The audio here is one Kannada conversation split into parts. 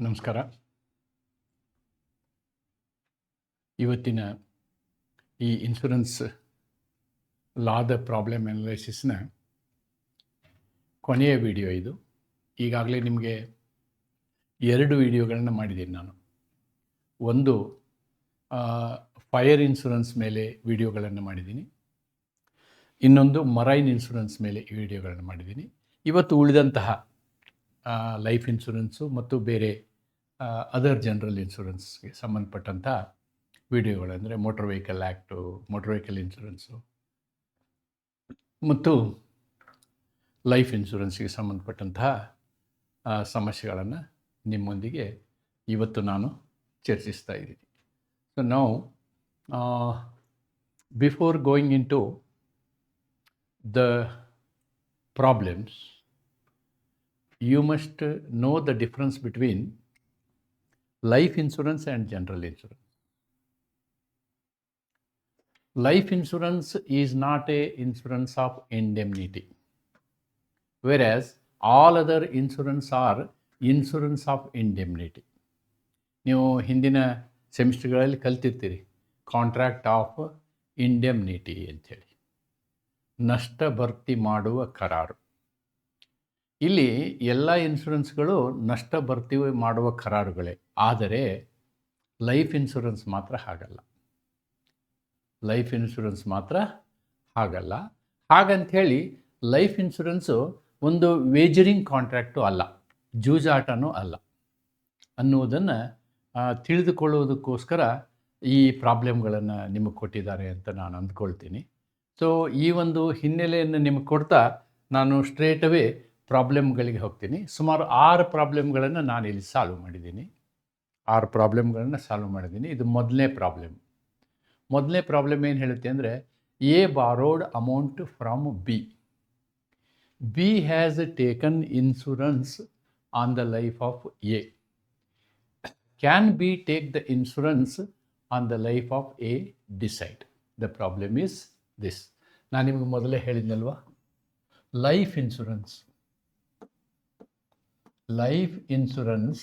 ನಮಸ್ಕಾರ. ಇವತ್ತಿನ ಈ ಇನ್ಶೂರೆನ್ಸ್ ಲಾದ ಪ್ರಾಬ್ಲಮ್ ಅನಾಲಿಸಿಸ್ನ ಕೊನೆಯ ವಿಡಿಯೋ ಇದು. ಈಗಾಗಲೇ ನಿಮಗೆ 2 ವಿಡಿಯೋಗಳನ್ನು ಮಾಡಿದ್ದೀನಿ ನಾನು. ಒಂದು ಫೈರ್ ಇನ್ಶೂರೆನ್ಸ್ ಮೇಲೆ ವಿಡಿಯೋಗಳನ್ನು ಮಾಡಿದ್ದೀನಿ, ಇನ್ನೊಂದು ಮರೈನ್ ಇನ್ಶೂರೆನ್ಸ್ ಮೇಲೆ ವಿಡಿಯೋಗಳನ್ನು ಮಾಡಿದ್ದೀನಿ. ಇವತ್ತು ಉಳಿದಂತಹ ಲೈಫ್ ಇನ್ಶೂರೆನ್ಸು ಮತ್ತು ಬೇರೆ ಅದರ್ ಜನರಲ್ ಇನ್ಶೂರೆನ್ಸ್ಗೆ ಸಂಬಂಧಪಟ್ಟಂಥ ವಿಡಿಯೋಗಳಂದರೆ motor vehicle act, motor vehicle insurance ಮತ್ತು ಲೈಫ್ ಇನ್ಶೂರೆನ್ಸ್ಗೆ ಸಂಬಂಧಪಟ್ಟಂತಹ ಸಮಸ್ಯೆಗಳನ್ನು ನಿಮ್ಮೊಂದಿಗೆ ಇವತ್ತು ನಾನು ಚರ್ಚಿಸ್ತಾ ಇದ್ದೀನಿ. So now before going into the problems, you must know the difference between life insurance and general insurance. Life insurance is not a insurance of indemnity, whereas all other insurance are insurance of indemnity. ನೀವು ಹಿಂದಿನ ಸೆಮಿಸ್ಟರ್ಗಳಲ್ಲಿ ಕಲ್ತಿರ್ತೀರಿ, ಕಾಂಟ್ರಾಕ್ಟ್ ಆಫ್ ಇಂಡೆಮ್ನಿಟಿ ಅಂಥೇಳಿ, ನಷ್ಟ ಭರ್ತಿ ಮಾಡುವ ಕರಾರು. ಇಲ್ಲಿ ಎಲ್ಲ ಇನ್ಶೂರೆನ್ಸ್ಗಳು ನಷ್ಟ ಭರ್ತಿ ಮಾಡುವ ಕರಾರುಗಳೇ, ಆದರೆ ಲೈಫ್ ಇನ್ಶೂರೆನ್ಸ್ ಮಾತ್ರ ಹಾಗಲ್ಲ. ಲೈಫ್ ಇನ್ಶೂರೆನ್ಸ್ ಮಾತ್ರ ಹಾಗಲ್ಲ. ಹಾಗಂಥೇಳಿ ಲೈಫ್ ಇನ್ಶೂರೆನ್ಸು ಒಂದು ವೇಜರಿಂಗ್ ಕಾಂಟ್ರಾಕ್ಟು ಅಲ್ಲ, ಜೂಜಾಟನೂ ಅಲ್ಲ ಅನ್ನುವುದನ್ನು ತಿಳಿದುಕೊಳ್ಳುವುದಕ್ಕೋಸ್ಕರ ಈ ಪ್ರಾಬ್ಲಮ್ಗಳನ್ನು ನಿಮಗೆ ಕೊಟ್ಟಿದ್ದಾರೆ ಅಂತ ನಾನು ಅಂದ್ಕೊಳ್ತೀನಿ. ಸೊ ಈ ಒಂದು ಹಿನ್ನೆಲೆಯನ್ನು ನಿಮಗೆ ಕೊಡ್ತಾ ನಾನು ಸ್ಟ್ರೇಟ್ ಅವೇ ಪ್ರಾಬ್ಲಮ್ಗಳಿಗೆ ಹೋಗ್ತೀನಿ. ಸುಮಾರು 6 ಪ್ರಾಬ್ಲಮ್ಗಳನ್ನು ನಾನು ಇಲ್ಲಿ ಸಾಲ್ವ್ ಮಾಡಿದ್ದೀನಿ. 6 ಪ್ರಾಬ್ಲಮ್ಗಳನ್ನು ಸಾಲ್ವ್ ಮಾಡಿದ್ದೀನಿ. ಇದು ಮೊದಲನೇ ಪ್ರಾಬ್ಲಮ್ ಏನು ಹೇಳುತ್ತೆ ಅಂದರೆ, A borrowed amount from B. B has taken insurance on the life of A. Can B take the insurance on the life of A? Decide. The problem is this. ನಾನು ನಿಮಗೆ ಮೊದಲೇ ಹೇಳಿದ್ನಲ್ವ, ಲೈಫ್ ಇನ್ಶೂರೆನ್ಸ್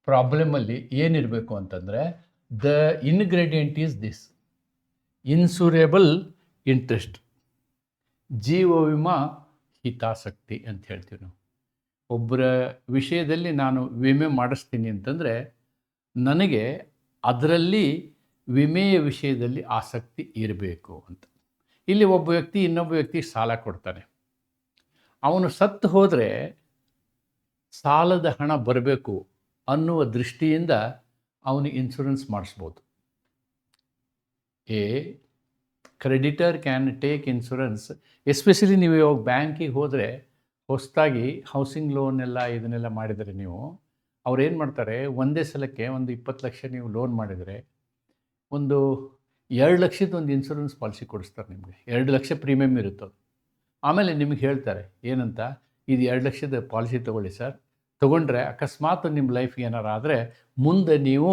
ಪ್ರಾಬ್ಲಮಲ್ಲಿ ಏನಿರಬೇಕು ಅಂತಂದರೆ, the ingredient is this: insurable interest, ಜೀವ ವಿಮಾ ಹಿತಾಸಕ್ತಿ ಅಂತ ಹೇಳ್ತೀವಿ ನಾವು. ಒಬ್ಬರ ವಿಷಯದಲ್ಲಿ ನಾನು ವಿಮೆ ಮಾಡಿಸ್ತೀನಿ ಅಂತಂದರೆ ನನಗೆ ಅದರಲ್ಲಿ ವಿಮೆಯ ವಿಷಯದಲ್ಲಿ ಆಸಕ್ತಿ ಇರಬೇಕು ಅಂತ. ಇಲ್ಲಿ ಒಬ್ಬ ವ್ಯಕ್ತಿ ಇನ್ನೊಬ್ಬ ವ್ಯಕ್ತಿ ಸಾಲ ಕೊಡ್ತಾನೆ. ಅವನು ಸತ್ತು ಹೋದರೆ ಸಾಲದ ಹಣ ಬರಬೇಕು ಅನ್ನುವ ದೃಷ್ಟಿಯಿಂದ ಅವನು ಇನ್ಶೂರೆನ್ಸ್ ಮಾಡಿಸ್ಬೋದು. A creditor can take insurance. Especially ನೀವು ಇವಾಗ ಬ್ಯಾಂಕಿಗೆ ಹೋದರೆ, ಹೊಸದಾಗಿ ಹೌಸಿಂಗ್ ಲೋನ್ ಇದನ್ನೆಲ್ಲ ಮಾಡಿದರೆ ನೀವು, ಅವ್ರು ಏನು ಮಾಡ್ತಾರೆ, ಒಂದೇ ಸಲಕ್ಕೆ ಒಂದು 20 ಲಕ್ಷ ನೀವು ಲೋನ್ ಮಾಡಿದರೆ ಒಂದು 2 ಲಕ್ಷದ ಒಂದು ಇನ್ಶೂರೆನ್ಸ್ ಪಾಲಿಸಿ ಕೊಡಿಸ್ತಾರೆ ನಿಮಗೆ. 2 ಲಕ್ಷ ಪ್ರೀಮಿಯಮ್ ಇರುತ್ತದು. ಆಮೇಲೆ ನಿಮಗೆ ಹೇಳ್ತಾರೆ ಏನಂತ, ಇದು 2 ಲಕ್ಷದ ಪಾಲಿಸಿ ತೊಗೊಳ್ಳಿ ಸರ್, ತೊಗೊಂಡ್ರೆ ಅಕಸ್ಮಾತ್ ನಿಮ್ಮ ಲೈಫ್ಗೆ ಏನಾರು ಆದರೆ ಮುಂದೆ ನೀವು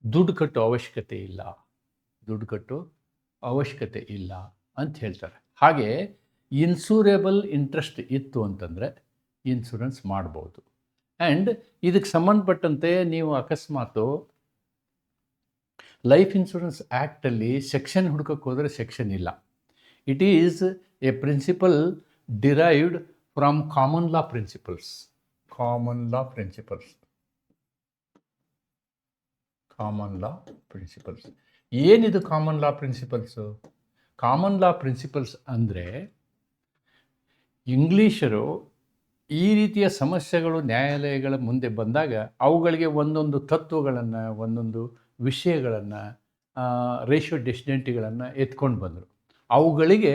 ದುಡ್ಡು ಕಟ್ಟೋ ಅವಶ್ಯಕತೆ ಇಲ್ಲ ಅಂತ ಹೇಳ್ತಾರೆ. ಹಾಗೆ ಇನ್ಶೂರೇಬಲ್ ಇಂಟ್ರೆಸ್ಟ್ ಇತ್ತು ಅಂತಂದರೆ ಇನ್ಶೂರೆನ್ಸ್ ಮಾಡ್ಬೋದು. ಆ್ಯಂಡ್ ಇದಕ್ಕೆ ಸಂಬಂಧಪಟ್ಟಂತೆ ನೀವು ಅಕಸ್ಮಾತು ಲೈಫ್ ಇನ್ಶೂರೆನ್ಸ್ ಆ್ಯಕ್ಟಲ್ಲಿ ಸೆಕ್ಷನ್ ಹುಡ್ಕೋಕ್ಕೆ ಹೋದರೆ ಸೆಕ್ಷನ್ ಇಲ್ಲ. It is a principle derived from common law principles. ಏನಿದು common law principles? Common law principles ಅಂದರೆ, ಇಂಗ್ಲೀಷರು ಈ ರೀತಿಯ ಸಮಸ್ಯೆಗಳು ನ್ಯಾಯಾಲಯಗಳ ಮುಂದೆ ಬಂದಾಗ ಅವುಗಳಿಗೆ ಒಂದೊಂದು ತತ್ವಗಳನ್ನು, ಒಂದೊಂದು ವಿಷಯಗಳನ್ನು, ರೇಷಿಯೋ ಡೆಸಿಡೆಂಟಿಗಳನ್ನು ಎತ್ಕೊಂಡು ಬಂದರು. ಅವುಗಳಿಗೆ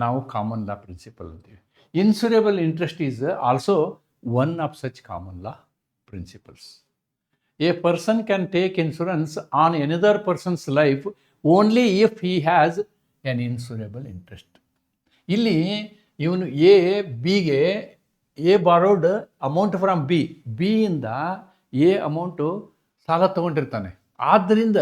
ನಾವು ಕಾಮನ್ ಲಾ ಪ್ರಿನ್ಸಿಪಲ್ ಅಂತೀವಿ. Insurable interest is also one of such common law principles. A person can take insurance on another person's life only if he has an insurable interest. ಇಲ್ಲಿ ಇವನು ಬಿಗೆ ಎ ಬಾರೋಡ್ ಅಮೌಂಟ್ ಫ್ರಮ್ ಬಿಯಿಂದ ಎ ಅಮೌಂಟು ಸಾಲ ತೊಗೊಂಡಿರ್ತಾನೆ. ಆದ್ದರಿಂದ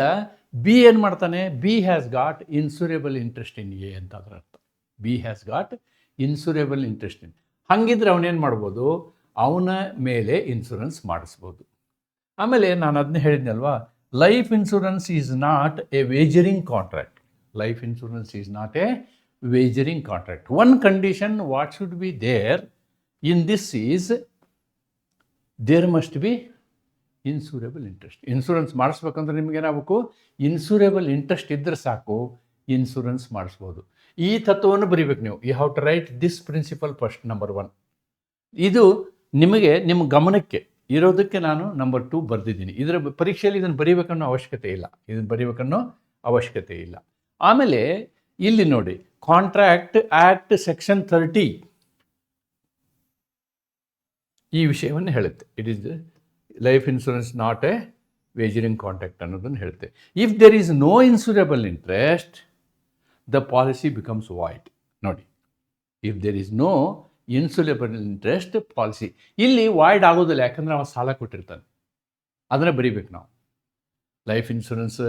ಬಿ ಏನು ಮಾಡ್ತಾನೆ, B has got insurable interest in A ಅಂತ ಅದರ ಅರ್ಥ. B has got insurable interest in. ಹಾಗಿದ್ರೆ ಅವನೇನು ಮಾಡ್ಬೋದು, ಅವನ ಮೇಲೆ ಇನ್ಶೂರೆನ್ಸ್ ಮಾಡಿಸ್ಬೋದು. ಆಮೇಲೆ ನಾನು ಅದನ್ನ ಹೇಳಿದ್ನಲ್ವಾ, life insurance is not a wagering contract. Life insurance is not a wagering contract. One condition what should be there in this is there must be insurable interest. Insurance ಮಾಡಿಸ್ಬೇಕಂದ್ರೆ ನಿಮಗೇನಾಗಬೇಕು, ಇನ್ಸೂರೇಬಲ್ ಇಂಟ್ರೆಸ್ಟ್ ಇದ್ದರೆ ಸಾಕು, ಇನ್ಶೂರೆನ್ಸ್ ಮಾಡಿಸ್ಬೋದು. ಈ ತತ್ವವನ್ನು ಬರೀಬೇಕು ನೀವು. You have to write this principle first, number 1. ಇದು ನಿಮಗೆ ನಿಮ್ಮ ಗಮನಕ್ಕೆ ಇರೋದಕ್ಕೆ ನಾನು ನಂಬರ್ 2 ಬರೆದಿದ್ದೀನಿ. ಇದರ ಪರೀಕ್ಷೆಯಲ್ಲಿ ಇದನ್ನು ಬರೀಬೇಕನ್ನೋ ಅವಶ್ಯಕತೆ ಇಲ್ಲ. ಆಮೇಲೆ ಇಲ್ಲಿ ನೋಡಿ, ಕಾಂಟ್ರಾಕ್ಟ್ ಆ್ಯಕ್ಟ್ ಸೆಕ್ಷನ್ 30 ಈ ವಿಷಯವನ್ನು ಹೇಳುತ್ತೆ. It is life insurance not a wagering contract ಅನ್ನೋದನ್ನು ಹೇಳುತ್ತೆ. If there is no insurable interest the policy becomes void. ನೋಡಿ, if there is no insurable interest policy ಇಲ್ಲಿ ವಾಯ್ಡ್ ಆಗೋದಿಲ್ಲ, ಯಾಕಂದರೆ ಅವನು ಸಾಲ ಕೊಟ್ಟಿರ್ತಾನೆ. ಅದನ್ನು ಬರೀಬೇಕು ನಾವು. ಲೈಫ್ ಇನ್ಶೂರೆನ್ಸ್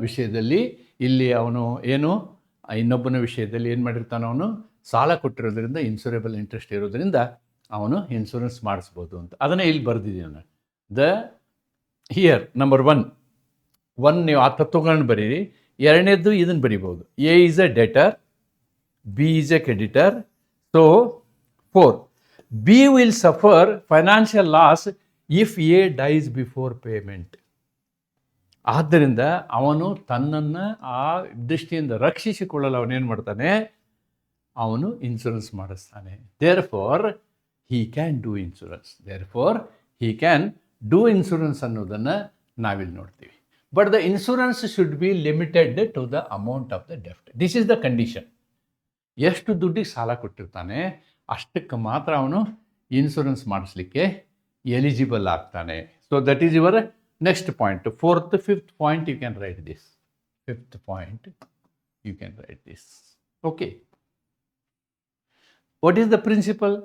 ವಿಷಯದಲ್ಲಿ ಇಲ್ಲಿ ಅವನು ಏನು ಇನ್ನೊಬ್ಬನ ವಿಷಯದಲ್ಲಿ ಏನು ಮಾಡಿರ್ತಾನೆ, ಅವನು ಸಾಲ ಕೊಟ್ಟಿರೋದ್ರಿಂದ ಇನ್ಸೂರೇಬಲ್ ಇಂಟ್ರೆಸ್ಟ್ ಇರೋದ್ರಿಂದ ಅವನು ಇನ್ಶೂರೆನ್ಸ್ ಮಾಡಿಸ್ಬೋದು ಅಂತ ಅದನ್ನೇ ಇಲ್ಲಿ ಬರೆದಿದ್ದೀನಿ ನಾನು. ಹಿಯರ್ ನಂಬರ್ 1 ನೀವು ಆ ತತ್ವಗಳನ್ನ ಬರೀರಿ. ಎರಡನೇದ್ದು ಇದನ್ನು ಬರಿಬೋದು. A is a debtor, B is a creditor. So 4, B will suffer financial loss if A dies before payment. ಆದ್ದರಿಂದ ಅವನು ತನ್ನನ್ನು ಆ ದೃಷ್ಟಿಯಿಂದ ರಕ್ಷಿಸಿಕೊಳ್ಳಲು ಅವನೇನು ಮಾಡ್ತಾನೆ, ಅವನು ಇನ್ಶೂರೆನ್ಸ್ ಮಾಡಿಸ್ತಾನೆ. Therefore he can do insurance ಅನ್ನೋದನ್ನು ನಾವಿಲ್ಲಿ ನೋಡ್ತೀವಿ. But the insurance should be limited to the amount of the ಡೆಫ್ಟ್. This is the condition. ಎಷ್ಟು ದುಡ್ಡಿಗೆ ಸಾಲ ಕೊಟ್ಟಿರ್ತಾನೆ ಅಷ್ಟಕ್ಕೆ ಮಾತ್ರ ಅವನು ಇನ್ಶೂರೆನ್ಸ್ ಮಾಡಿಸ್ಲಿಕ್ಕೆ ಎಲಿಜಿಬಲ್ ಆಗ್ತಾನೆ. So that is your next point. 4th, 5th point you can write this. 5th point you can write this. Okay, what is the principle?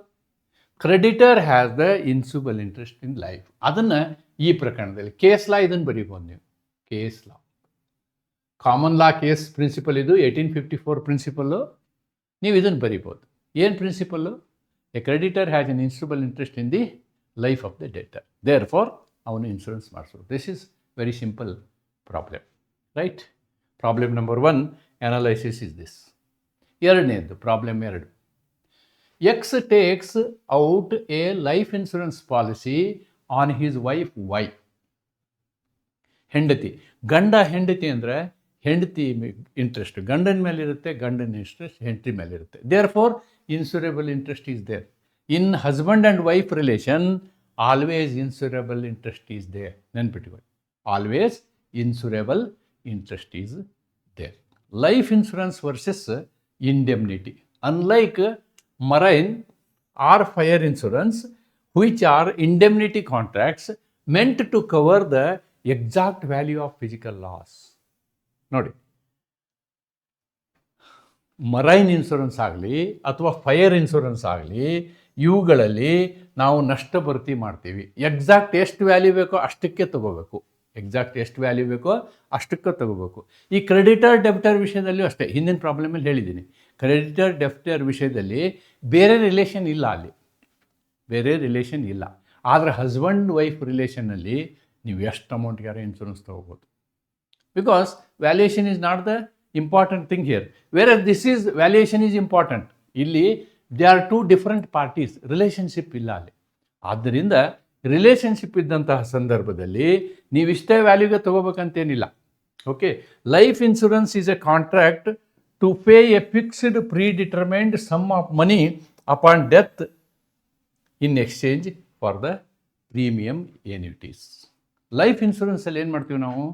Creditor has the insurable interest in life. ಅದನ್ನು ಈ ಪ್ರಕರಣದಲ್ಲಿ ಕೇಸ್ ಲಾ ಇದನ್ನು ಬರೀಬೋದು ನೀವು. Case law, common law case principle ಇದು 1854 ಪ್ರಿನ್ಸಿಪಲ್ಲು. ನೀವು ಇದನ್ನು ಬರೀಬೋದು. ಏನು principle? A creditor has an insurable interest in the life of the debtor, therefore ಅವನು ಇನ್ಶೂರೆನ್ಸ್ ಮಾಡಿಸೋದು. This is very simple problem, right? Problem number 1 analysis is this. ಎರಡನೇದು problem 2. X takes out a life insurance policy on his wife Y. ಹೆಂಡತಿ, ಗಂಡ ಹೆಂಡತಿ ಅಂದರೆ ಹೆಂಡತಿ ಇಂಟ್ರೆಸ್ಟ್ ಗಂಡನ ಮೇಲಿರುತ್ತೆ, ಗಂಡನ ಇಂಟ್ರೆಸ್ಟ್ ಹೆಂಡತಿ ಮೇಲಿರುತ್ತೆ. Therefore insurable interest is there. In husband and wife relation always insurable interest is there. ನೆನ್ಪಿಟ್ಕೊಳ್ಳಿ, always insurable interest is there. Life insurance versus indemnity. Unlike marine or fire insurance, which are indemnity contracts meant to cover the exact value of physical loss. ನೋಡಿ, ಮರೈನ್ ಇನ್ಶೂರೆನ್ಸ್ ಆಗಲಿ ಅಥವಾ ಫೈರ್ ಇನ್ಶೂರೆನ್ಸ್ ಆಗಲಿ, ಇವುಗಳಲ್ಲಿ ನಾವು ನಷ್ಟ ಭರ್ತಿ ಮಾಡ್ತೀವಿ. ಎಕ್ಸಾಕ್ಟ್ ಎಷ್ಟು ವ್ಯಾಲ್ಯೂ ಬೇಕೋ ಅಷ್ಟಕ್ಕೆ ತಗೋಬೇಕು. ಈ ಕ್ರೆಡಿಟರ್ ಡೆಬಿಟರ್ ವಿಷಯದಲ್ಲಿಯೂ ಅಷ್ಟೇ. ಹಿಂದಿನ ಪ್ರಾಬ್ಲಮಲ್ಲಿ ಹೇಳಿದ್ದೀನಿ, ಕ್ರೆಡಿಟರ್ ಡೆಬಿಟರ್ ವಿಷಯದಲ್ಲಿ ಬೇರೆ ರಿಲೇಷನ್ ಇಲ್ಲ. ಆದರೆ ಹಸ್ಬೆಂಡ್ ವೈಫ್ ರಿಲೇಷನ್ನಲ್ಲಿ ನೀವು ಎಷ್ಟು ಅಮೌಂಟ್ಗಾರ ಇನ್ಶೂರೆನ್ಸ್ ತೊಗೋಬೋದು. Because valuation is not the important thing here, where this is valuation is important. ಇಲ್ಲಿ they are 2 different parties, relationship ಇಲ್ಲ ಅಲ್ಲಿ. ಆದ್ದರಿಂದ ರಿಲೇಷನ್ಶಿಪ್ ಇದ್ದಂತಹ ಸಂದರ್ಭದಲ್ಲಿ ನೀವಿಷ್ಟೇ ವ್ಯಾಲ್ಯೂಗೆ ತೊಗೋಬೇಕಂತೇನಿಲ್ಲ. Okay, life insurance is a contract to pay a fixed predetermined sum of money upon death in exchange for the premium annuities. ಲೈಫ್ ಇನ್ಶೂರೆನ್ಸಲ್ಲಿ ಏನು ಮಾಡ್ತೀವಿ ನಾವು,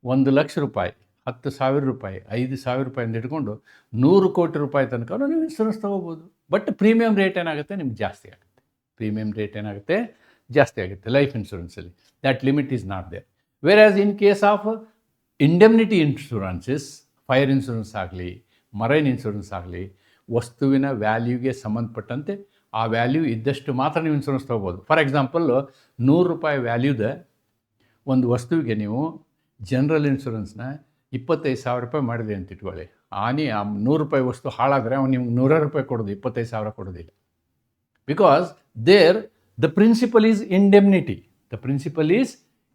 1 ಲಕ್ಷ ರೂಪಾಯಿ, 10,000 ರೂಪಾಯಿ, 5,000 ರೂಪಾಯಿಂದ ಹಿಡ್ಕೊಂಡು 100 ಕೋಟಿ ರೂಪಾಯಿ ತನಕ ನೀವು ಇನ್ಶೂರೆನ್ಸ್ ತೊಗೋಬೋದು. ಬಟ್ ಪ್ರೀಮಿಯಮ್ ರೇಟ್ ಏನಾಗುತ್ತೆ, ನಿಮ್ಗೆ ಜಾಸ್ತಿ ಆಗುತ್ತೆ ಲೈಫ್ ಇನ್ಶೂರೆನ್ಸಲ್ಲಿ. That limit is not there. Whereas in case of indemnity insurances, fire insurance ಆಗಲಿ, ಮರೈನ್ ಇನ್ಶೂರೆನ್ಸ್ ಆಗಲಿ, ವಸ್ತುವಿನ ವ್ಯಾಲ್ಯೂಗೆ ಸಂಬಂಧಪಟ್ಟಂತೆ ಆ ವ್ಯಾಲ್ಯೂ ಇದ್ದಷ್ಟು ಮಾತ್ರ ನೀವು ಇನ್ಶೂರೆನ್ಸ್ ತೊಗೋಬೋದು. ಫಾರ್ ಎಕ್ಸಾಂಪಲ್ಲು 100 ರೂಪಾಯಿ ವ್ಯಾಲ್ಯೂದ ಒಂದು ವಸ್ತುವಿಗೆ ನೀವು ಜನರಲ್ ಇನ್ಶೂರೆನ್ಸ್ನ 25,000 ರೂಪಾಯಿ ಮಾಡಿದೆ ಅಂತ ಇಟ್ಕೊಳ್ಳಿ. ಆ 100 ರೂಪಾಯಿ ವಸ್ತು ಹಾಳಾದರೆ ಅವ್ನು ನಿಮ್ಗೆ 100 ರೂಪಾಯಿ ಕೊಡೋದು, 25,000 ಕೊಡೋದಿಲ್ಲ. Because there the principle is indemnity. The principle is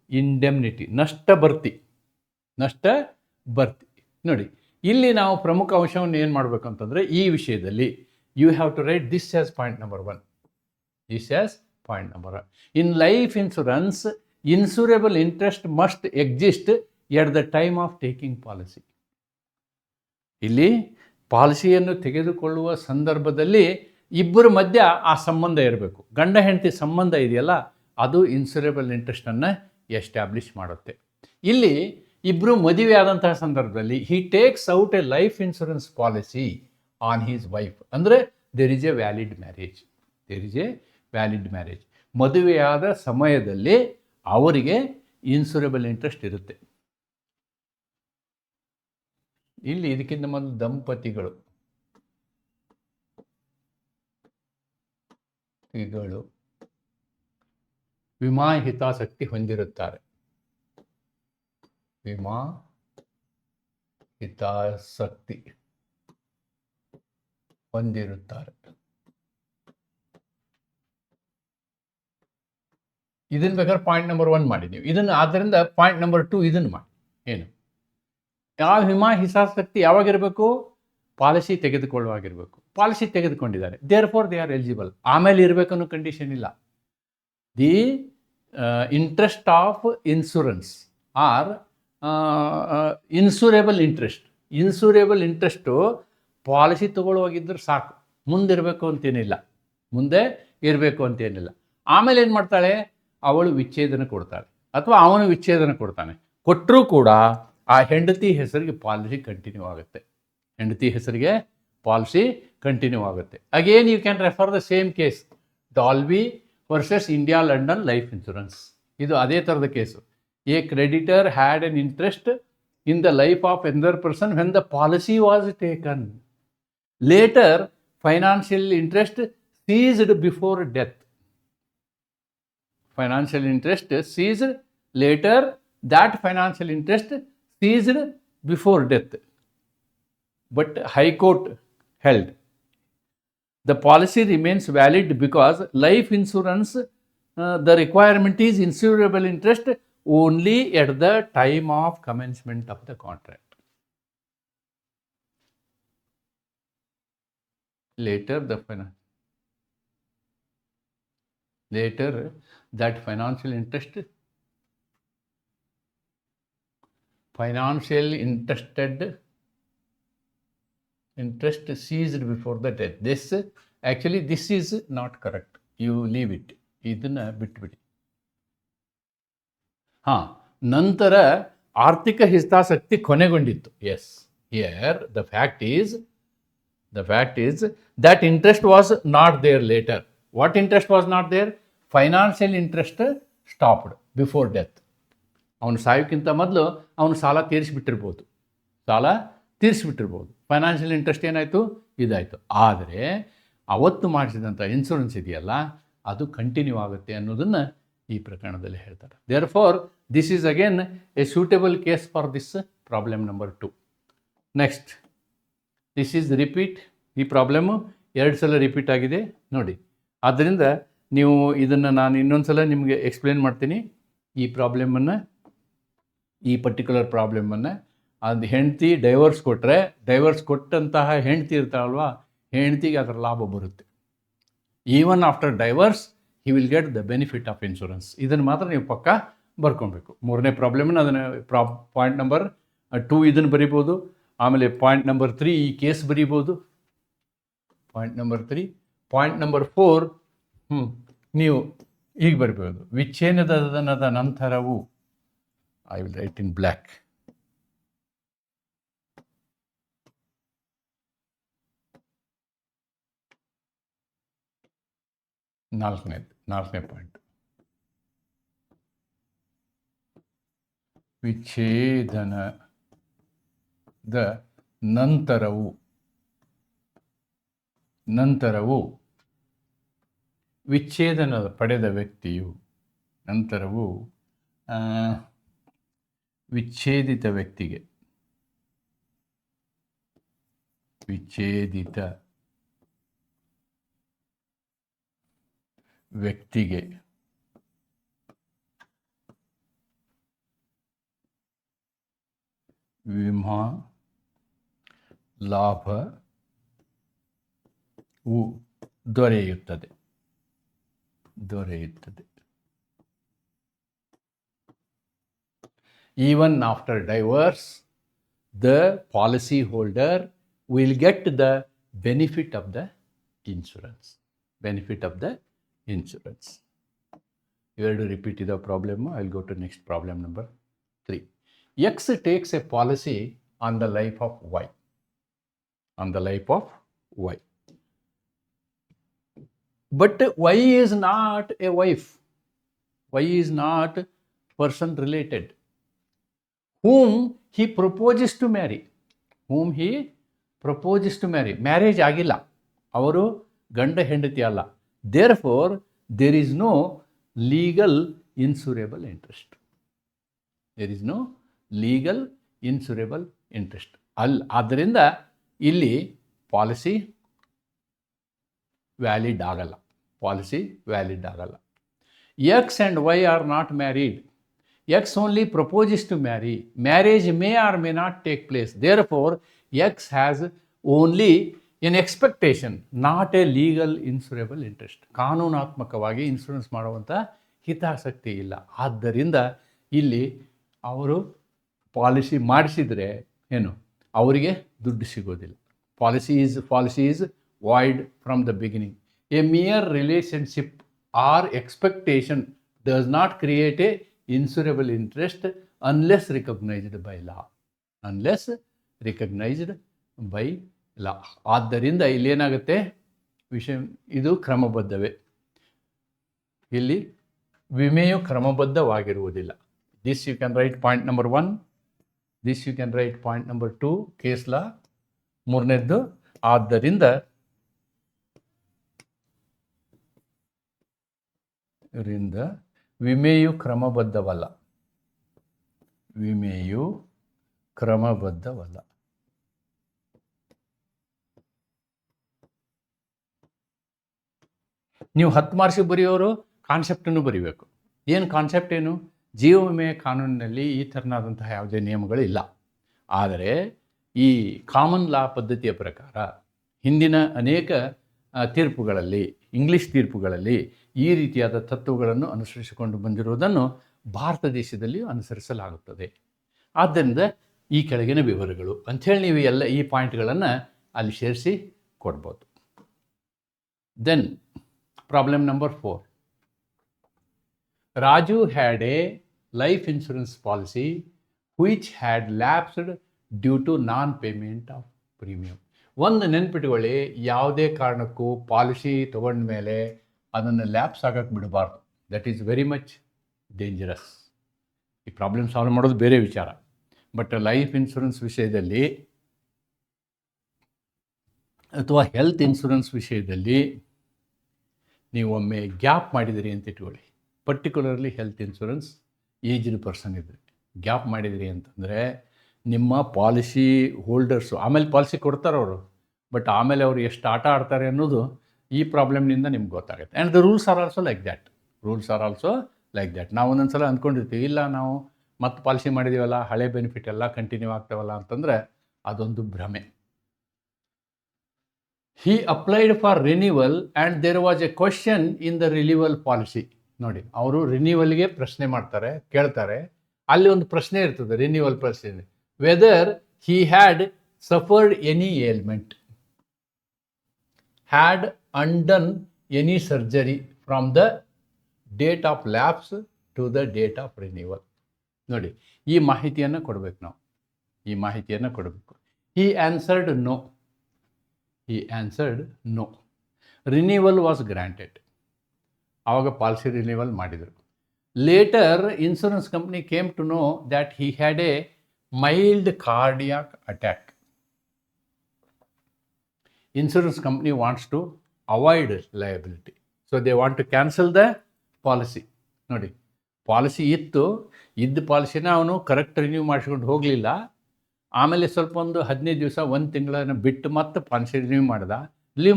indemnity, ನಷ್ಟ ಭರ್ತಿ. ನೋಡಿ, ಇಲ್ಲಿ ನಾವು ಪ್ರಮುಖ ಅಂಶವನ್ನು ಏನು ಮಾಡಬೇಕು ಅಂತಂದರೆ, ಈ ವಿಷಯದಲ್ಲಿ you have to write this as point number 1. This as point number 1. In life insurance, insurable interest must exist at the time of taking policy. ಇಲ್ಲಿ ಪಾಲಿಸಿಯನ್ನು ತೆಗೆದುಕೊಳ್ಳುವ ಸಂದರ್ಭದಲ್ಲಿ ಇಬ್ಬರ ಮಧ್ಯ ಆ ಸಂಬಂಧ ಇರಬೇಕು. ಗಂಡ ಹೆಂಡತಿ ಸಂಬಂಧ ಇದೆಯಲ್ಲ, ಅದು ಇನ್ಶೂರೇಬಲ್ ಇಂಟ್ರೆಸ್ಟನ್ನು ಎಸ್ಟಾಬ್ಲಿಷ್ ಮಾಡುತ್ತೆ. ಇಲ್ಲಿ ಇಬ್ಬರು ಮದುವೆ ಆದಂತಹ ಸಂದರ್ಭದಲ್ಲಿ he takes out a life insurance policy on his wife, ಅಂದರೆ there is a valid marriage. ಮದುವೆಯಾದ ಸಮಯದಲ್ಲಿ ಅವರಿಗೆ ಇನ್ಶೂರೇಬಲ್ ಇಂಟ್ರೆಸ್ಟ್ ಇರುತ್ತೆ. ಇಲ್ಲಿ ಇದಕ್ಕಿಂತ ಮೊದಲು ದಂಪತಿಗಳು ವಿಮಾ ಹಿತಾಸಕ್ತಿ ಹೊಂದಿರುತ್ತಾರೆ. ವಿಮಾ ಹಿತಾಸಕ್ತಿ ಹೊಂದಿರುತ್ತಾರೆ. ಇದನ್ನು ಬೇಕಾದ್ರೆ ಪಾಯಿಂಟ್ ನಂಬರ್ 1 ಮಾಡಿ ನೀವು ಇದನ್ನು. ಆದ್ದರಿಂದ ಪಾಯಿಂಟ್ ನಂಬರ್ 2 ಇದನ್ನು ಮಾಡಿ. ಏನು, ಯಾವ ವಿಮಾ ಹಿತಾಸಕ್ತಿ ಯಾವಾಗಿರಬೇಕು? ಪಾಲಿಸಿ ತೆಗೆದುಕೊಳ್ಳುವಾಗಿರಬೇಕು. ಪಾಲಿಸಿ ತೆಗೆದುಕೊಂಡಿದ್ದಾರೆ, therefore they are eligible. ಆಮೇಲೆ ಇರಬೇಕನ್ನೋ ಕಂಡೀಷನ್ ಇಲ್ಲ. The interest of insurance or insurable interest policy ತಗೊಳ್ಳುವಾಗಿದ್ದರೆ ಸಾಕು, ಮುಂದೆ ಇರಬೇಕು ಅಂತೇನಿಲ್ಲ. ಆಮೇಲೆ ಏನು ಮಾಡ್ತಾಳೆ? ಅವಳು ವಿಚ್ಛೇದನ ಕೊಡ್ತಾಳೆ ಅಥವಾ ಅವನು ವಿಚ್ಛೇದನ ಕೊಡ್ತಾನೆ. ಕೊಟ್ಟರೂ ಕೂಡ ಆ ಹೆಂಡತಿ ಹೆಸರಿಗೆ ಪಾಲಿಸಿ ಕಂಟಿನ್ಯೂ ಆಗುತ್ತೆ. Again you can refer the same case, Dalby versus India London Life Insurance. ಇದು ಅದೇ ಥರದ case. A creditor had an interest in the life of another person when the policy was taken. Later, financial interest ceased before death. That financial interest ceased before death. But High Court held the policy remains valid because life insurance, the requirement is insurable interest only at the time of commencement of the contract. Later that financial interest ceased before the death. This is not correct. You leave it. ಇದನ್ನು ಬಿಟ್ಬಿಡಿ. ನಂತರ ಆರ್ಥಿಕ ಹಿತಾಸಕ್ತಿ ಕೊನೆಗೊಂಡಿತ್ತು. Yes, here the fact is that interest was not there later. What interest was not there? Financial interest stopped before death. ಅವನು ಸಾಯೋಕ್ಕಿಂತ ಮೊದಲು ಅವನು ಸಾಲ ತೀರಿಸಿಬಿಟ್ಟಿರ್ಬೋದು. ಫೈನಾನ್ಷಿಯಲ್ ಇಂಟ್ರೆಸ್ಟ್ ಏನಾಯಿತು? ಇದಾಯಿತು. ಆದರೆ ಅವತ್ತು ಮಾಡಿಸಿದಂಥ ಇನ್ಶೂರೆನ್ಸ್ ಇದೆಯಲ್ಲ, ಅದು ಕಂಟಿನ್ಯೂ ಆಗುತ್ತೆ ಅನ್ನೋದನ್ನು ಈ ಪ್ರಕರಣದಲ್ಲಿ ಹೇಳ್ತಾರೆ. There for this is again a suitable case for this problem number 2. Next, this is repeat. ಈ ಪ್ರಾಬ್ಲಮ್ಮು 2 ಸಲ ರಿಪೀಟ್ ಆಗಿದೆ ನೋಡಿ. ಆದ್ದರಿಂದ ನೀವು ಇದನ್ನು ನಾನು ಇನ್ನೊಂದು ಸಲ ನಿಮಗೆ ಎಕ್ಸ್ಪ್ಲೇನ್ ಮಾಡ್ತೀನಿ. ಈ ಪರ್ಟಿಕ್ಯುಲರ್ ಪ್ರಾಬ್ಲಮನ್ನು ಅದು ಹೆಂಡತಿ ಡೈವರ್ಸ್ ಕೊಟ್ಟಂತಹ ಹೆಂಡತಿ ಇರ್ತಾಳಲ್ವ, ಹೆಂಡತಿಗೆ ಅದರ ಲಾಭ ಬರುತ್ತೆ. Even after divorce he will get the benefit of insurance. ಇದನ್ನು ಮಾತ್ರ ನೀವು ಪಕ್ಕ ಬರ್ಕೊಬೇಕು. 3ನೇ ಪ್ರಾಬ್ಲಮನ್ನು ಅದನ್ನು ಪಾಯಿಂಟ್ ನಂಬರ್ 2 ಇದನ್ನು ಬರಿಬೋದು. ಆಮೇಲೆ ಪಾಯಿಂಟ್ ನಂಬರ್ 3 ಈ ಕೇಸ್ ಬರಿಬೋದು. Point number 3. ಪಾಯಿಂಟ್ ನಂಬರ್ 4 ನೀವು ಈಗ ಬರಿಬೋದು. ವಿಚ್ಛೇದನದ ನಂತರವು, I will write in black. ನಾಲ್ಕನೇ ಪಾಯಿಂಟ್, ವಿಚ್ಛೇದನದ ನಂತರವು ವಿಚ್ಛೇದನ ಪಡೆದ ವ್ಯಕ್ತಿಯು, ನಂತರವು ವಿಚ್ಛೇದಿತ ವ್ಯಕ್ತಿಗೆ ವ್ಯಕ್ತಿಗೆ ವಿಮಾ ಲಾಭವು ದೊರೆಯುತ್ತದೆ. Even after divorce, the policy holder will get the benefit of the insurance. ಇವೆರಡು ರಿಪೀಟ್ ಇರೋ problem. I will go to next problem number 3. X takes a policy on the life of Y. But Y is not a wife. Y is not person related. Whom he proposes to marry. Marriage ಆಗಿಲ್ಲ, ಅವರು ಗಂಡ ಹೆಂಡತಿ ಅಲ್ಲ. Therefore, there is no legal insurable interest. ಆದ್ದರಿಂದ ಇಲ್ಲಿ ಪಾಲಿಸಿ ವ್ಯಾಲಿಡ್ ಆಗಲ್ಲ. X and Y are not married. X only proposes to marry. Marriage may or may not take place. Therefore, X has only an expectation, not a legal insurable interest. ಕಾನೂನಾತ್ಮಕವಾಗಿ ಇನ್ಶೂರೆನ್ಸ್ ಮಾಡುವಂಥ ಹಿತಾಸಕ್ತಿ ಇಲ್ಲ. ಆದ್ದರಿಂದ ಇಲ್ಲಿ ಅವರು ಪಾಲಿಸಿ ಮಾಡಿಸಿದರೆ ಅವರಿಗೆ ದುಡ್ಡು ಸಿಗೋದಿಲ್ಲ. Policy is void from the beginning. A mere relationship or expectation does not create an insurable interest unless recognised by law. ಆದ್ದರಿಂದ ಇಲ್ಲೇನಾಗುತ್ತೆ, ವಿಷಯ ಇದು ಕ್ರಮಬದ್ಧವೇ. ಇಲ್ಲಿ ವಿಮೆಯು ಕ್ರಮಬದ್ಧವಾಗಿರುವುದಿಲ್ಲ. This you can write point number 1, this you can write point number 2, case law 3ನೇದ್ದು. ಆದ್ದರಿಂದ ವಿಮೆಯು ಕ್ರಮಬದ್ಧವಲ್ಲ. ನೀವು 10 ಮಾರ್ಕ್ಸಿಗೆ ಬರೆಯೋರು ಕಾನ್ಸೆಪ್ಟನ್ನು ಬರೀಬೇಕು. ಕಾನ್ಸೆಪ್ಟ್ ಏನು? ಜೀವ ವಿಮೆ ಕಾನೂನಿನಲ್ಲಿ ಈ ಥರನಾದಂತಹ ಯಾವುದೇ ನಿಯಮಗಳಿಲ್ಲ. ಆದರೆ ಈ ಕಾಮನ್ ಲಾ ಪದ್ಧತಿಯ ಪ್ರಕಾರ ಹಿಂದಿನ ಅನೇಕ ತೀರ್ಪುಗಳಲ್ಲಿ, ಇಂಗ್ಲಿಷ್ ತೀರ್ಪುಗಳಲ್ಲಿ ಈ ರೀತಿಯಾದ ತತ್ವಗಳನ್ನು ಅನುಸರಿಸಿಕೊಂಡು ಬಂದಿರುವುದನ್ನು ಭಾರತ ದೇಶದಲ್ಲಿ ಅನುಸರಿಸಲಾಗುತ್ತದೆ. ಆದ್ದರಿಂದ ಈ ಕೆಳಗಿನ ವಿವರಗಳು ಅಂಥೇಳಿ ನೀವು ಈ ಪಾಯಿಂಟ್ಗಳನ್ನು ಅಲ್ಲಿ ಸೇರಿಸಿ ಕೊಡ್ಬೋದು. Then problem number 4. Raju had a life insurance policy which had lapsed due to non payment of premium. ಒಂದು ನೆನ್ಪಿಟ್ಕೊಳ್ಳಿ, ಯಾವುದೇ ಕಾರಣಕ್ಕೂ ಪಾಲಿಸಿ ತೊಗೊಂಡ ಮೇಲೆ ಅದನ್ನು ಲ್ಯಾಪ್ಸ್ ಆಗಕ್ಕೆ ಬಿಡಬಾರ್ದು. That is very much dangerous. ಈ ಪ್ರಾಬ್ಲಮ್ ಸಾಲ್ವ್ ಮಾಡೋದು ಬೇರೆ ವಿಚಾರ. ಬಟ್ ಲೈಫ್ ಇನ್ಶೂರೆನ್ಸ್ ವಿಷಯದಲ್ಲಿ ಅಥವಾ ಹೆಲ್ತ್ ಇನ್ಶೂರೆನ್ಸ್ ವಿಷಯದಲ್ಲಿ ನೀವು ಒಮ್ಮೆ ಗ್ಯಾಪ್ ಮಾಡಿದಿರಿ ಅಂತ ಇಟ್ಕೊಳ್ಳಿ. Particularly health insurance aged person ಇದ್ದರೆ ಗ್ಯಾಪ್ ಮಾಡಿದಿರಿ ಅಂತಂದರೆ ನಿಮ್ಮ ಪಾಲಿಸಿ ಹೋಲ್ಡರ್ಸು ಆಮೇಲೆ ಪಾಲಿಸಿ ಕೊಡ್ತಾರೆ ಅವರು, ಬಟ್ ಆಮೇಲೆ ಅವರು ಎಷ್ಟು ಆಟ ಆಡ್ತಾರೆ ಅನ್ನೋದು ಈ ಪ್ರಾಬ್ಲಮ್ನಿಂದ ನಿಮ್ಗೆ ಗೊತ್ತಾಗುತ್ತೆ. And the rules are also like that. ನಾವು ಒಂದೊಂದು ಸಲ ಅಂದ್ಕೊಂಡಿರ್ತೀವಿ, ಇಲ್ಲ ನಾವು ಮತ್ತೆ ಪಾಲಿಸಿ ಮಾಡಿದ್ದೀವಲ್ಲ, ಹಳೆ ಬೆನಿಫಿಟ್ ಎಲ್ಲ ಕಂಟಿನ್ಯೂ ಆಗ್ತಾವಲ್ಲ ಅಂತಂದರೆ ಅದೊಂದು ಭ್ರಮೆ. He applied for renewal and there was a question in the renewal policy. ನೋಡಿ, ಅವರು ರಿನ್ಯೂವಲ್ಗೆ ಪ್ರಶ್ನೆ ಕೇಳ್ತಾರೆ. ಅಲ್ಲಿ ಒಂದು ಪ್ರಶ್ನೆ ಇರ್ತದೆ ರಿನ್ಯೂವಲ್ ಪ್ರಶ್ನೆ, weather he had suffered any ailment, had undone any surgery from the date of lapse to the date of renewal. ನೋಡಿ, ಈ ಮಾಹಿತಿಯನ್ನು ಕೊಡಬೇಕು ನಾವು. He answered no. Renewal was granted. ಆವಾಗ ಪಾಲಿಸಿ ರಿನ್ಯೂವಲ್ ಮಾಡಿದರು. Later insurance company came to know that he had a mild cardiac attack. Insurance company wants to avoid liability, so they want to cancel the policy. ನೋಡಿ, ಪಾಲಿಸಿ ಇದ್ದ ಪಾಲಿಸಿನ ಅವನು ಕರೆಕ್ಟ್ ರಿನ್ಯೂ ಮಾಡಿಸ್ಕೊಂಡು ಹೋಗಲಿಲ್ಲ. ಆಮೇಲೆ ಸ್ವಲ್ಪ ಒಂದು 15 ದಿವಸ 1 ತಿಂಗಳನ್ನು ಬಿಟ್ಟು ಮತ್ತೆ ಪಾಲಿಸಿ ರಿನ್ಯೂ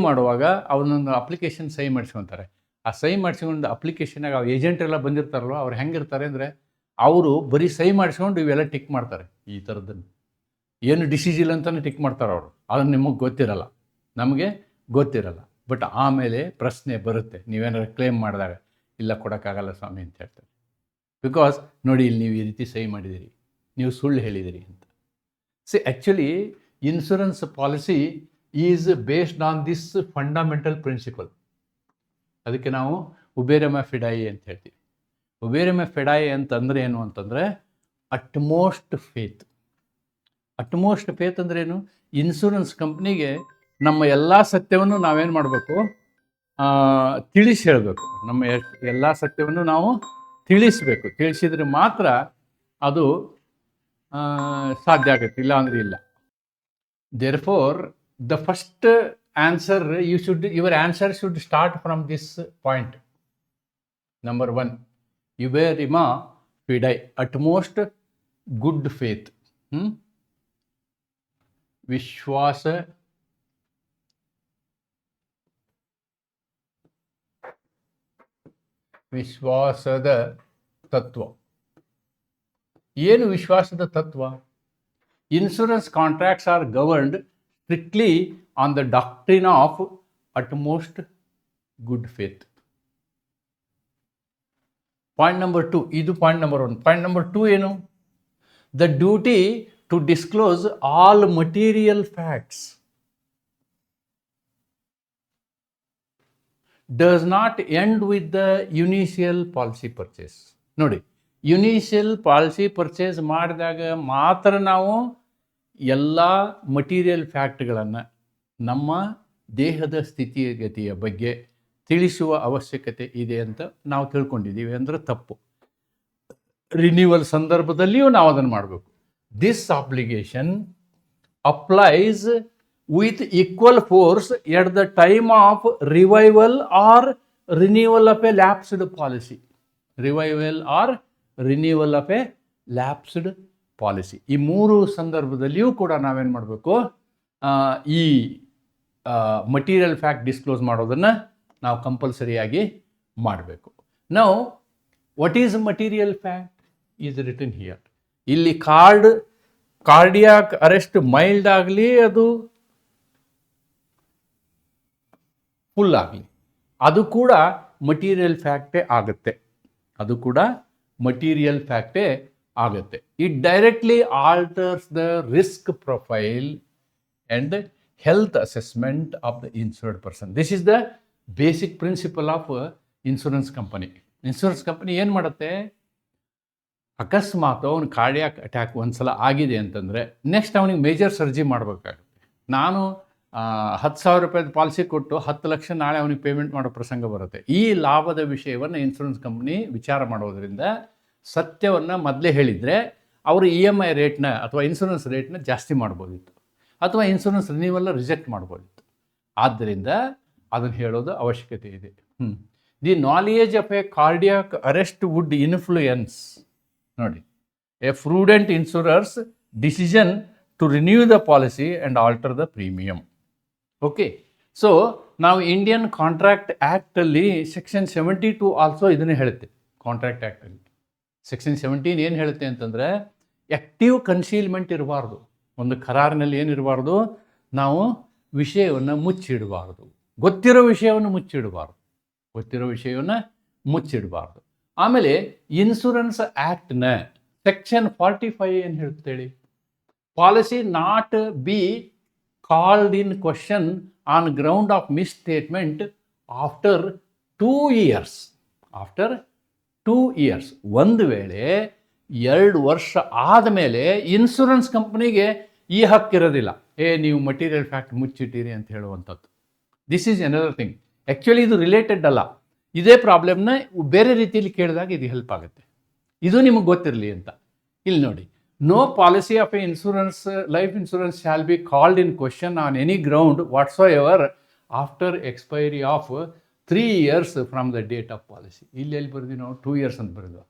ಮಾಡುವಾಗ ಅವನೊಂದು ಅಪ್ಲಿಕೇಶನ್ ಸಹಿ ಮಾಡಿಸ್ಕೊತಾರೆ. ಆ ಸಹಿ ಮಾಡಿಸ್ಕೊಂಡು ಅಪ್ಲಿಕೇಶನಾಗ ಆ ಏಜೆಂಟ್ ಎಲ್ಲ ಬಂದಿರ್ತಾರಲ್ವ, ಅವ್ರು ಹೆಂಗಿರ್ತಾರೆ ಅಂದರೆ ಅವರು ಬರೀ ಸಹಿ ಮಾಡಿಸ್ಕೊಂಡು ಇವೆಲ್ಲ ಟಿಕ್ ಮಾಡ್ತಾರೆ. ಈ ಥರದ್ದನ್ನು ಏನು ಡಿಸೀಸ್ ಇಲ್ಲ ಅಂತಲೇ ಟಿಕ್ ಮಾಡ್ತಾರೆ ಅವರು. ಅದನ್ನು ನಿಮಗೆ ಗೊತ್ತಿರಲ್ಲ, ನಮಗೆ ಗೊತ್ತಿರಲ್ಲ. ಬಟ್ ಆಮೇಲೆ ಪ್ರಶ್ನೆ ಬರುತ್ತೆ, ನೀವೇನಾದ್ರು ಕ್ಲೇಮ್ ಮಾಡಿದಾಗ, ಇಲ್ಲ ಕೊಡೋಕ್ಕಾಗಲ್ಲ ಸ್ವಾಮಿ ಅಂತ ಹೇಳ್ತಾರೆ. ಬಿಕಾಸ್ ನೋಡಿ, ಇಲ್ಲಿ ನೀವು ಈ ರೀತಿ ಸಹಿ ಮಾಡಿದ್ದೀರಿ, ನೀವು ಸುಳ್ಳು ಹೇಳಿದಿರಿ ಅಂತ. Actually insurance policy is based on this fundamental principle. ಅದಕ್ಕೆ ನಾವು ಉಬೇರಮ ಫಿಡಾಯಿ ಅಂತ ಹೇಳ್ತೀವಿ. ಉಬೇರಮ ಫಿಡಾಯಿ ಅಂತಂದರೆ ಏನು ಅಂತಂದರೆ ಅಟ್ಮೋಸ್ಟ್ ಫೇತ್. ಅಟ್ಮೋಸ್ಟ್ ಫೇತ್ ಅಂದ್ರೇನು? ಇನ್ಶೂರೆನ್ಸ್ ಕಂಪ್ನಿಗೆ ನಮ್ಮ ಎಲ್ಲ ಸತ್ಯವನ್ನು ನಾವೇನು ಮಾಡಬೇಕು, ತಿಳಿಸಿ ಹೇಳಬೇಕು. ನಮ್ಮ ಎಲ್ಲ ಸತ್ಯವನ್ನು ನಾವು ತಿಳಿಸಬೇಕು. ತಿಳಿಸಿದ್ರೆ ಮಾತ್ರ ಅದು ಸಾಧ್ಯ ಆಗುತ್ತೆ, ಇಲ್ಲ ಅಂದರೆ ಇಲ್ಲ. Therefore the first answer your answer should start from this point. Number 1, uberrimae fidei, utmost good faith. ವಿಶ್ವಾಸದ ತತ್ವ. ಏನು ವಿಶ್ವಾಸದ ತತ್ವ? Insurance contracts are governed strictly on the doctrine of utmost good faith. Point number 2, ಇದು ಪಾಯಿಂಟ್ ನಂಬರ್ 1. ಪಾಯಿಂಟ್ ನಂಬರ್ 2 ಏನು? The duty to disclose all material facts does not end with the initial policy purchase. ನೋಡಿ, ಇನಿಷಿಯಲ್ ಪಾಲಿಸಿ ಪರ್ಚೇಸ್ ಮಾಡಿದಾಗ ಮಾತ್ರ ನಾವು ಎಲ್ಲ ಮಟೀರಿಯಲ್ ಫ್ಯಾಕ್ಟ್ಗಳನ್ನು, ನಮ್ಮ ದೇಹದ ಸ್ಥಿತಿಗತಿಯ ಬಗ್ಗೆ ತಿಳಿಸುವ ಅವಶ್ಯಕತೆ ಇದೆ ಅಂತ ನಾವು ತಿಳ್ಕೊಂಡಿದ್ದೀವಿ ಅಂದರೆ ತಪ್ಪು. ರಿನ್ಯೂವಲ್ ಸಂದರ್ಭದಲ್ಲಿಯೂ ನಾವು ಅದನ್ನು ಮಾಡಬೇಕು. This obligation applies with equal force at the time of revival or renewal of a lapsed policy. Revival or renewal of a lapsed policy. ಈ 3 ಸಂದರ್ಭದಲ್ಲಿಯೂ ಕೂಡ ನಾವೇನು ಮಾಡಬೇಕು, ಈ ಮಟೀರಿಯಲ್ ಫ್ಯಾಕ್ಟ್ ಡಿಸ್ಕ್ಲೋಸ್ ಮಾಡೋದನ್ನು ನಾವು ಕಂಪಲ್ಸರಿಯಾಗಿ ಮಾಡಬೇಕು. Now what is material fact is written here. ಇಲ್ಲಿ ಕಾರ್ಡಿಯಾಕ್ ಅರೆಸ್ಟ್ ಮೈಲ್ಡ್ ಆಗಲಿ, ಅದು ಫುಲ್ ಆಗಲಿ, ಅದು ಕೂಡ ಮಟೀರಿಯಲ್ ಫ್ಯಾಕ್ಟೇ ಆಗುತ್ತೆ. ಅದು ಕೂಡ ಮಟೀರಿಯಲ್ ಫ್ಯಾಕ್ಟೇ ಆಗುತ್ತೆ. It directly alters the risk profile and health assessment of the insured person. This is the basic principle of insurance company. Insurance company ಏನು ಮಾಡುತ್ತೆ, ಅಕಸ್ಮಾತ್ ಅವನು ಕಾರ್ಡಿಯಾಕ್ ಅಟ್ಯಾಕ್ ಒಂದ್ಸಲ ಆಗಿದೆ ಅಂತಂದರೆ ನೆಕ್ಸ್ಟ್ ಅವನಿಗೆ ಮೇಜರ್ ಸರ್ಜರಿ ಮಾಡಬೇಕಾಗುತ್ತೆ. ನಾನು 10,000 ರೂಪಾಯಿದ ಪಾಲಿಸಿ ಕೊಟ್ಟು 10 ಲಕ್ಷ ನಾಳೆ ಅವನಿಗೆ ಪೇಮೆಂಟ್ ಮಾಡೋ ಪ್ರಸಂಗ ಬರುತ್ತೆ. ಈ ಲಾಭದ ವಿಷಯವನ್ನು ಇನ್ಶೂರೆನ್ಸ್ ಕಂಪ್ನಿ ವಿಚಾರ ಮಾಡೋದ್ರಿಂದ ಸತ್ಯವನ್ನು ಮೊದಲೇ ಹೇಳಿದರೆ ಅವರು EMI ರೇಟ್ನ ಅಥವಾ ಇನ್ಶೂರೆನ್ಸ್ ರೇಟ್ನ ಜಾಸ್ತಿ ಮಾಡ್ಬೋದಿತ್ತು, ಅಥವಾ ಇನ್ಶೂರೆನ್ಸ್ ರಿನ್ಯೂವಲ್ ರಿಜೆಕ್ಟ್ ಮಾಡ್ಬೋದಿತ್ತು. ಆದ್ದರಿಂದ ಅದನ್ನು ಹೇಳೋದು ಅವಶ್ಯಕತೆ ಇದೆ. The knowledge of a cardiac arrest would influence, ನೋಡಿ, a prudent insurer's decision to renew the policy and alter the premium. Okay, so ನಾವು ಇಂಡಿಯನ್ ಕಾಂಟ್ರಾಕ್ಟ್ ಆ್ಯಕ್ಟಲ್ಲಿ ಸೆಕ್ಷನ್ 72 ಆಲ್ಸೋ ಇದನ್ನೇ ಹೇಳುತ್ತೆ. ಕಾಂಟ್ರಾಕ್ಟ್ ಆ್ಯಕ್ಟಲ್ಲಿ ಸೆಕ್ಷನ್ 17 ಏನು ಹೇಳುತ್ತೆ ಅಂತಂದರೆ, ಆ್ಯಕ್ಟಿವ್ ಕನ್ಸೀಲ್ಮೆಂಟ್ ಇರಬಾರ್ದು. ಒಂದು ಕರಾರಿನಲ್ಲಿ ಏನಿರಬಾರ್ದು, ನಾವು ವಿಷಯವನ್ನು ಮುಚ್ಚಿಡಬಾರ್ದು, ಗೊತ್ತಿರೋ ವಿಷಯವನ್ನು ಮುಚ್ಚಿಡಬಾರ್ದು. ಆಮೇಲೆ ಇನ್ಶೂರೆನ್ಸ್ ಆ್ಯಕ್ಟ್ನ ಸೆಕ್ಷನ್ 45 ಏನು ಹೇಳುತ್ತೆ ಹೇಳಿ, policy not be called in question on ground of misstatement after 2 years. After 2 years, ಒಂದು ವೇಳೆ 2 ವರ್ಷ ಆದಮೇಲೆ ಇನ್ಶೂರೆನ್ಸ್ ಕಂಪ್ನಿಗೆ ಈ ಹಕ್ಕಿರೋದಿಲ್ಲ, ನೀವು ಮಟೀರಿಯಲ್ ಫ್ಯಾಕ್ಟ್ ಮುಚ್ಚಿಟ್ಟಿರಿ ಅಂತ ಹೇಳುವಂಥದ್ದು. This is another thing. Actually ಇದು ರಿಲೇಟೆಡ್ ಅಲ್ಲ. ಇದೇ ಪ್ರಾಬ್ಲಮ್ನ ಬೇರೆ ರೀತಿಯಲ್ಲಿ ಕೇಳಿದಾಗ ಇದು ಹೆಲ್ಪ್ ಆಗುತ್ತೆ. ಇದು ನಿಮಗೆ ಗೊತ್ತಿರಲಿ ಅಂತ. ಇಲ್ಲಿ ನೋಡಿ, no policy of a insurance, life insurance shall be called in question on any ground whatsoever after expiry of 3 years from the date of policy. ಇಲ್ಲಿ ಬರ್ದಿ ನಾವು 2 years ಅಂತ ಬರೆದು,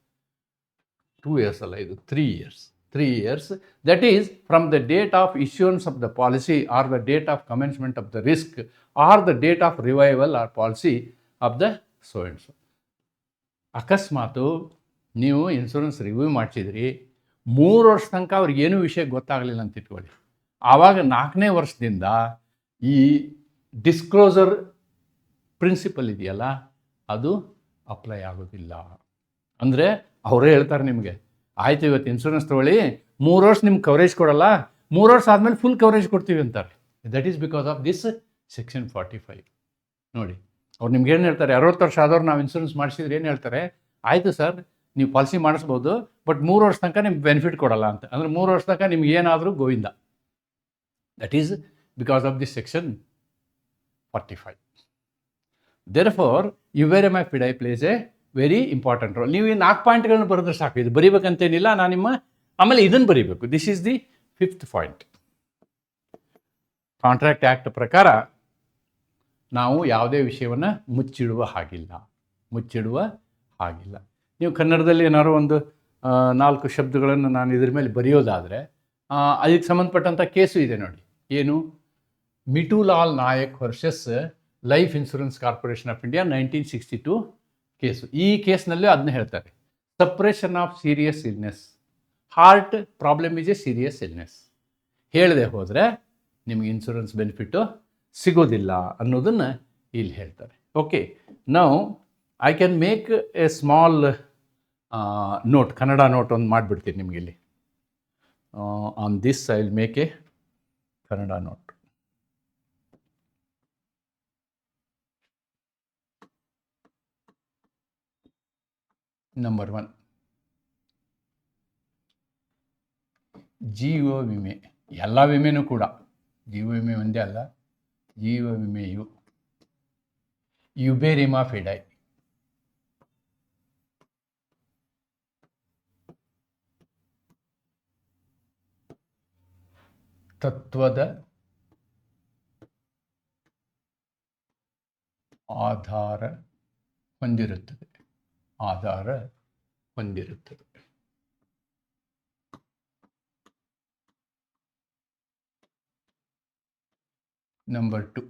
2 years ಅಲ್ಲ, ಇದು 3 years. 3 years, that is from the date of issuance of the policy or the date of commencement of the risk or the date of revival or policy of the so and so. ಅಕಸ್ಮಾತು ನೀವು ಇನ್ಶೂರೆನ್ಸ್ ರಿವ್ಯೂ ಮಾಡಿಸಿದ್ರಿ, 3 ವರ್ಷ ತನಕ ಅವ್ರಿಗೇನೂ ವಿಷಯ ಗೊತ್ತಾಗಲಿಲ್ಲ ಅಂತ ಇಟ್ಕೊಳ್ಳಿ. ಆವಾಗ 4ನೇ ವರ್ಷದಿಂದ ಈ ಡಿಸ್ಕ್ಲೋಸರ್ ಪ್ರಿನ್ಸಿಪಲ್ ಇದೆಯಲ್ಲ, ಅದು ಅಪ್ಲೈ ಆಗೋದಿಲ್ಲ. ಅಂದರೆ ಅವರೇ ಹೇಳ್ತಾರೆ ನಿಮಗೆ, ಆಯಿತು ಇವತ್ತು ಇನ್ಶೂರೆನ್ಸ್ ತೊಗೊಳ್ಳಿ, 3 ವರ್ಷ ನಿಮ್ಗೆ ಕವರೇಜ್ ಕೊಡಲ್ಲ, 3 ವರ್ಷ ಆದಮೇಲೆ ಫುಲ್ ಕವರೇಜ್ ಕೊಡ್ತೀವಿ ಅಂತಾರೆ. That is because of this section 45. ನೋಡಿ, ಅವ್ರು ನಿಮ್ಗೆ ಏನು ಹೇಳ್ತಾರೆ, 60 ವರ್ಷ ಆದವ್ರು ನಾವು ಇನ್ಶೂರೆನ್ಸ್ ಮಾಡಿಸಿದ್ರೆ ಏನು ಹೇಳ್ತಾರೆ, ಆಯಿತು ಸರ್ ನೀವು ಪಾಲಿಸಿ ಮಾಡಿಸ್ಬೋದು, ಬಟ್ 3 ವರ್ಷ ತನಕ ನಿಮ್ಗೆ ಬೆನಿಫಿಟ್ ಕೊಡಲ್ಲ ಅಂತ. ಅಂದರೆ 3 ವರ್ಷ ತನಕ ನಿಮ್ಗೆ ಏನಾದರೂ ಗೋವಿಂದ. That is because of this section 45. Therefore, uberrimae fidei plays a very important role. ನೀವು ಈ 4 ಪಾಯಿಂಟ್ಗಳನ್ನು ಬರೆದ್ರೆ ಸಾಕು, ಇದು ಬರೀಬೇಕಂತೇನಿಲ್ಲ. ನಾನು ಆಮೇಲೆ ಇದನ್ನು ಬರೀಬೇಕು. This is the 5th point. Contract act ಪ್ರಕಾರ ನಾವು ಯಾವುದೇ ವಿಷಯವನ್ನು ಮುಚ್ಚಿಡುವ ಹಾಗಿಲ್ಲ. ನೀವು ಕನ್ನಡದಲ್ಲಿ ಏನಾದ್ರು ಒಂದು 4 ಶಬ್ದಗಳನ್ನು ನಾನು ಇದ್ರ ಮೇಲೆ ಬರೆಯೋದಾದರೆ, ಅದಕ್ಕೆ ಸಂಬಂಧಪಟ್ಟಂಥ ಕೇಸು ಇದೆ ನೋಡಿ. ಏನು? Mithoolal Nayak versus life insurance corporation of India 1962 case. ಈ ಕೇಸ್ನಲ್ಲಿ ಅದನ್ನ ಹೇಳ್ತಾರೆ, suppression of serious illness. Heart problem is a serious illness. ಹೇಳದೆ ಹೋದರೆ ನಿಮಗೆ ಇನ್ಶೂರೆನ್ಸ್ ಬೆನಿಫಿಟ್ಟು ಸಿಗೋದಿಲ್ಲ ಅನ್ನೋದನ್ನು ಇಲ್ಲಿ ಹೇಳ್ತಾರೆ. Okay, now I can make a small note, Kannada note ಒಂದು ಮಾಡಿಬಿಡ್ತೀನಿ ನಿಮಗೆ ಇಲ್ಲಿ. On this I will make a Kannada note. Number 1, ಜೀವ ವಿಮೆ. ಎಲ್ಲ ವಿಮೆನೂ ಕೂಡ, ಜೀವ ವಿಮೆ ಒಂದೇ ಅಲ್ಲ, ಜೀವ ವಿಮೆಯು ಯುಬೇರಿಮಾ ಫಿಡೈ. ತತ್ವದ ಆಧಾರ ಹೊಂದಿರುತ್ತದೆ. ನಂಬರ್ 2,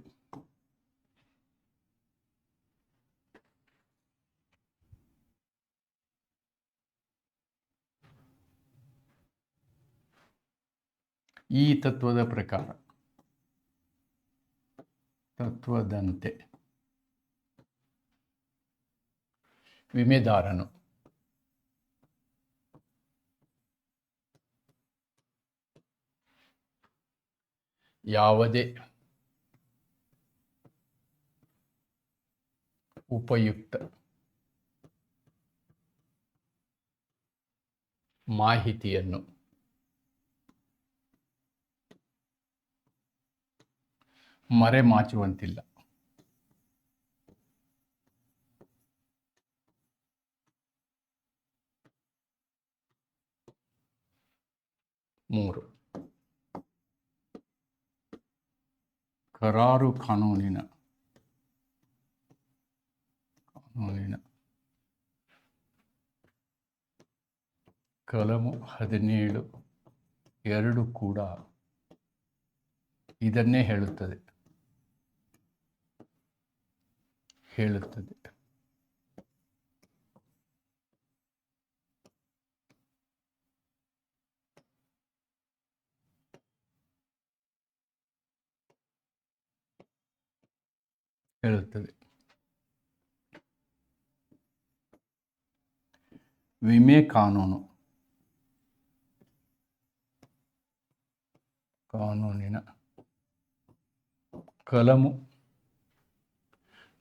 ಈ ತತ್ವದ ಪ್ರಕಾರ, ತತ್ವದಂತೆ ವಿಮೆದಾರನು ಯಾವುದೇ ಉಪಯುಕ್ತ ಮಾಹಿತಿಯನ್ನು ಮರೆಮಾಚುವಂತಿಲ್ಲ. 3, ಕರಾರು ಕಾನೂನಿನ ಕಲಮು 17 2 ಕೂಡ ಇದನ್ನೇ ಹೇಳುತ್ತದೆ. ವಿಮೆ ಕಾನೂನಿನ ಕಲಮು